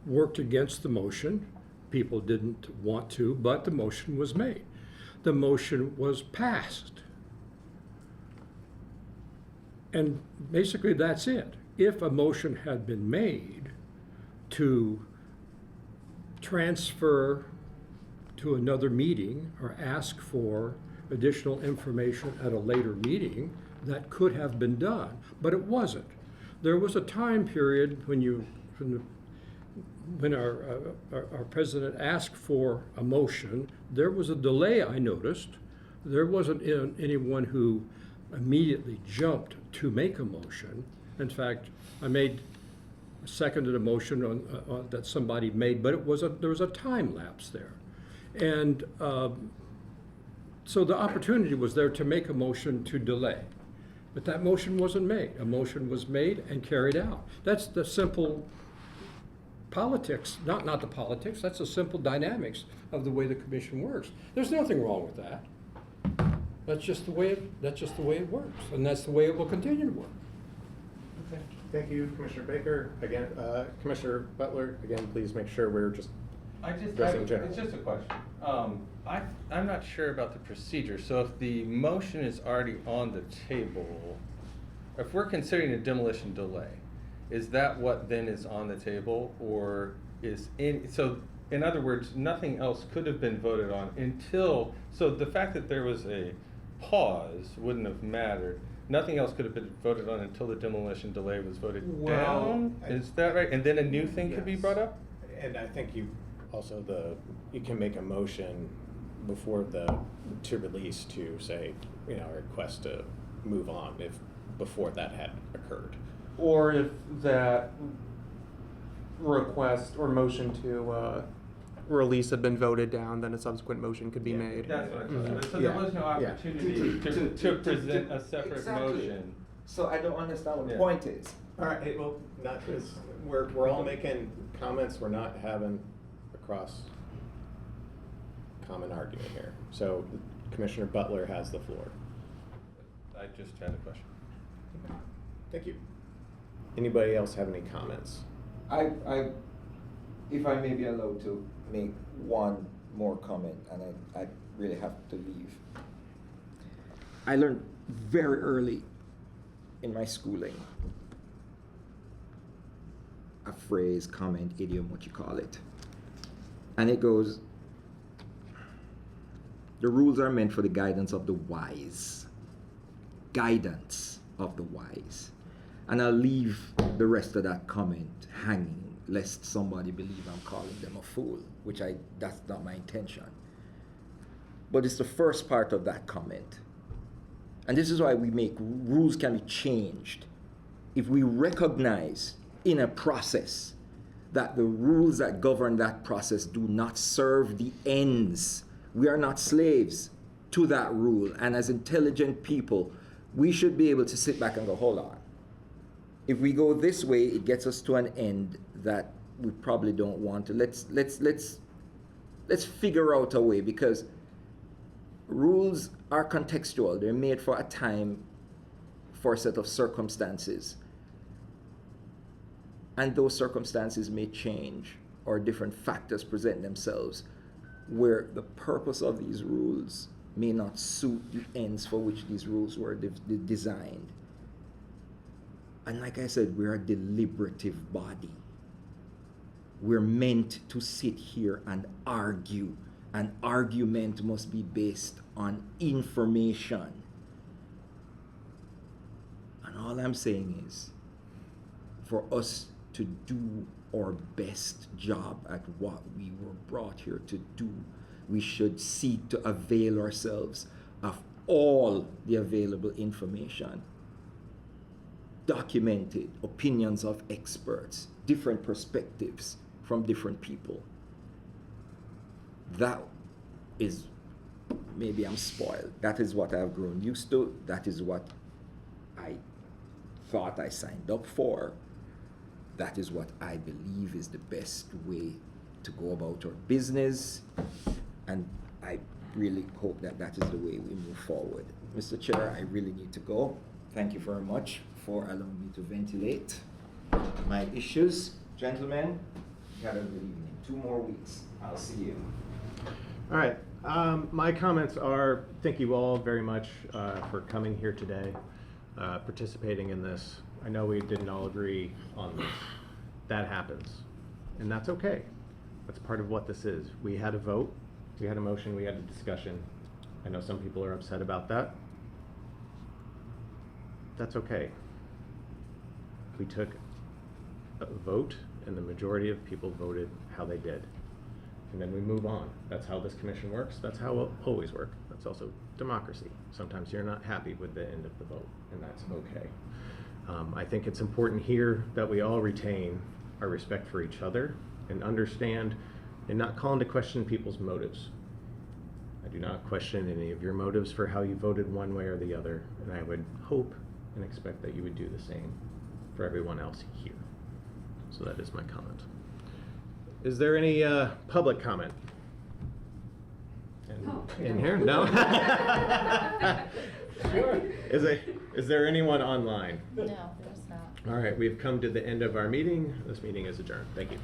worked against the motion. People didn't want to, but the motion was made. The motion was passed. And basically that's it. If a motion had been made to transfer to another meeting or ask for additional information at a later meeting, that could have been done, but it wasn't. There was a time period when our president asked for a motion, there was a delay, I noticed. There wasn't anyone who immediately jumped to make a motion. In fact, I seconded a motion that somebody made, but there was a time lapse there. And so the opportunity was there to make a motion to delay. But that motion wasn't made. A motion was made and carried out. That's the simple politics, not the politics, that's the simple dynamics of the way the commission works. There's nothing wrong with that. That's just the way it works, and that's the way it will continue to work. Okay. Thank you, Commissioner Baker. Again, Commissioner Butler, again, please make sure we're just addressing general. It's just a question. I'm not sure about the procedure. So if the motion is already on the table, if we're considering a demolition delay, is that what then is on the table, or in other words, nothing else could have been voted on so the fact that there was a pause wouldn't have mattered. Nothing else could have been voted on until the demolition delay was voted down? Is that right? And then a new thing could be brought up? And I think you can make a motion to release to say, a request to move on before that had occurred. Or if that request or motion to release had been voted down, then a subsequent motion could be made. That's what I thought. So there was no opportunity to present a separate Exactly. motion. So I don't understand what the point is. All right, well, we're all making comments, we're not having a cross common argument here. So Commissioner Butler has the floor. I just had a question. Thank you. Anybody else have any comments? If I may be allowed to make one more comment, and I really have to leave. I learned very early in my schooling a phrase, comment, idiom, what you call it. And it goes, the rules are meant for the guidance of the wise. Guidance of the wise. And I'll leave the rest of that comment hanging, lest somebody believe I'm calling them a fool, which that's not my intention. But it's the first part of that comment. And this is why we make rules can be changed. If we recognize in a process that the rules that govern that process do not serve the ends, we are not slaves to that rule. And as intelligent people, we should be able to sit back and go, hold on. If we go this way, it gets us to an end that we probably don't want to. Let's figure out a way, because rules are contextual. They're made for a time, for a set of circumstances. And those circumstances may change, or different factors present themselves where the purpose of these rules may not suit the ends for which these rules were designed. And like I said, we're a deliberative body. We're meant to sit here and argue. An argument must be based on information. And all I'm saying is, for us to do our best job at what we were brought here to do, we should seek to avail ourselves of all the available information, documented opinions of experts, different perspectives from different people. That is, maybe I'm spoiled. That is what I've grown used to. That is what I thought I signed up for. That is what I believe is the best way to go about our business. And I really hope that that is the way we move forward. Mr. Chair, I really need to go. Thank you very much for allowing me to ventilate my issues. Gentlemen, have a good evening. 2 more weeks. I'll see you. All right. My comments are, thank you all very much for coming here today, participating in this. I know we didn't all agree on this. That happens. And that's okay. That's part of what this is. We had a vote, we had a motion, we had a discussion. I know some people are upset about that. That's okay. We took a vote, and the majority of people voted how they did. And then we move on. That's how this commission works. That's how it'll always work. That's also democracy. Sometimes you're not happy with the end of the vote, and that's okay. I think it's important here that we all retain our respect for each other and understand and not call into question people's motives. I do not question any of your motives for how you voted one way or the other, and I would hope and expect that you would do the same for everyone else here. So that is my comment. Is there any public comment? In here? No? Sure. Is there anyone online? No, there's not. All right, we've come to the end of our meeting. This meeting is adjourned. Thank you.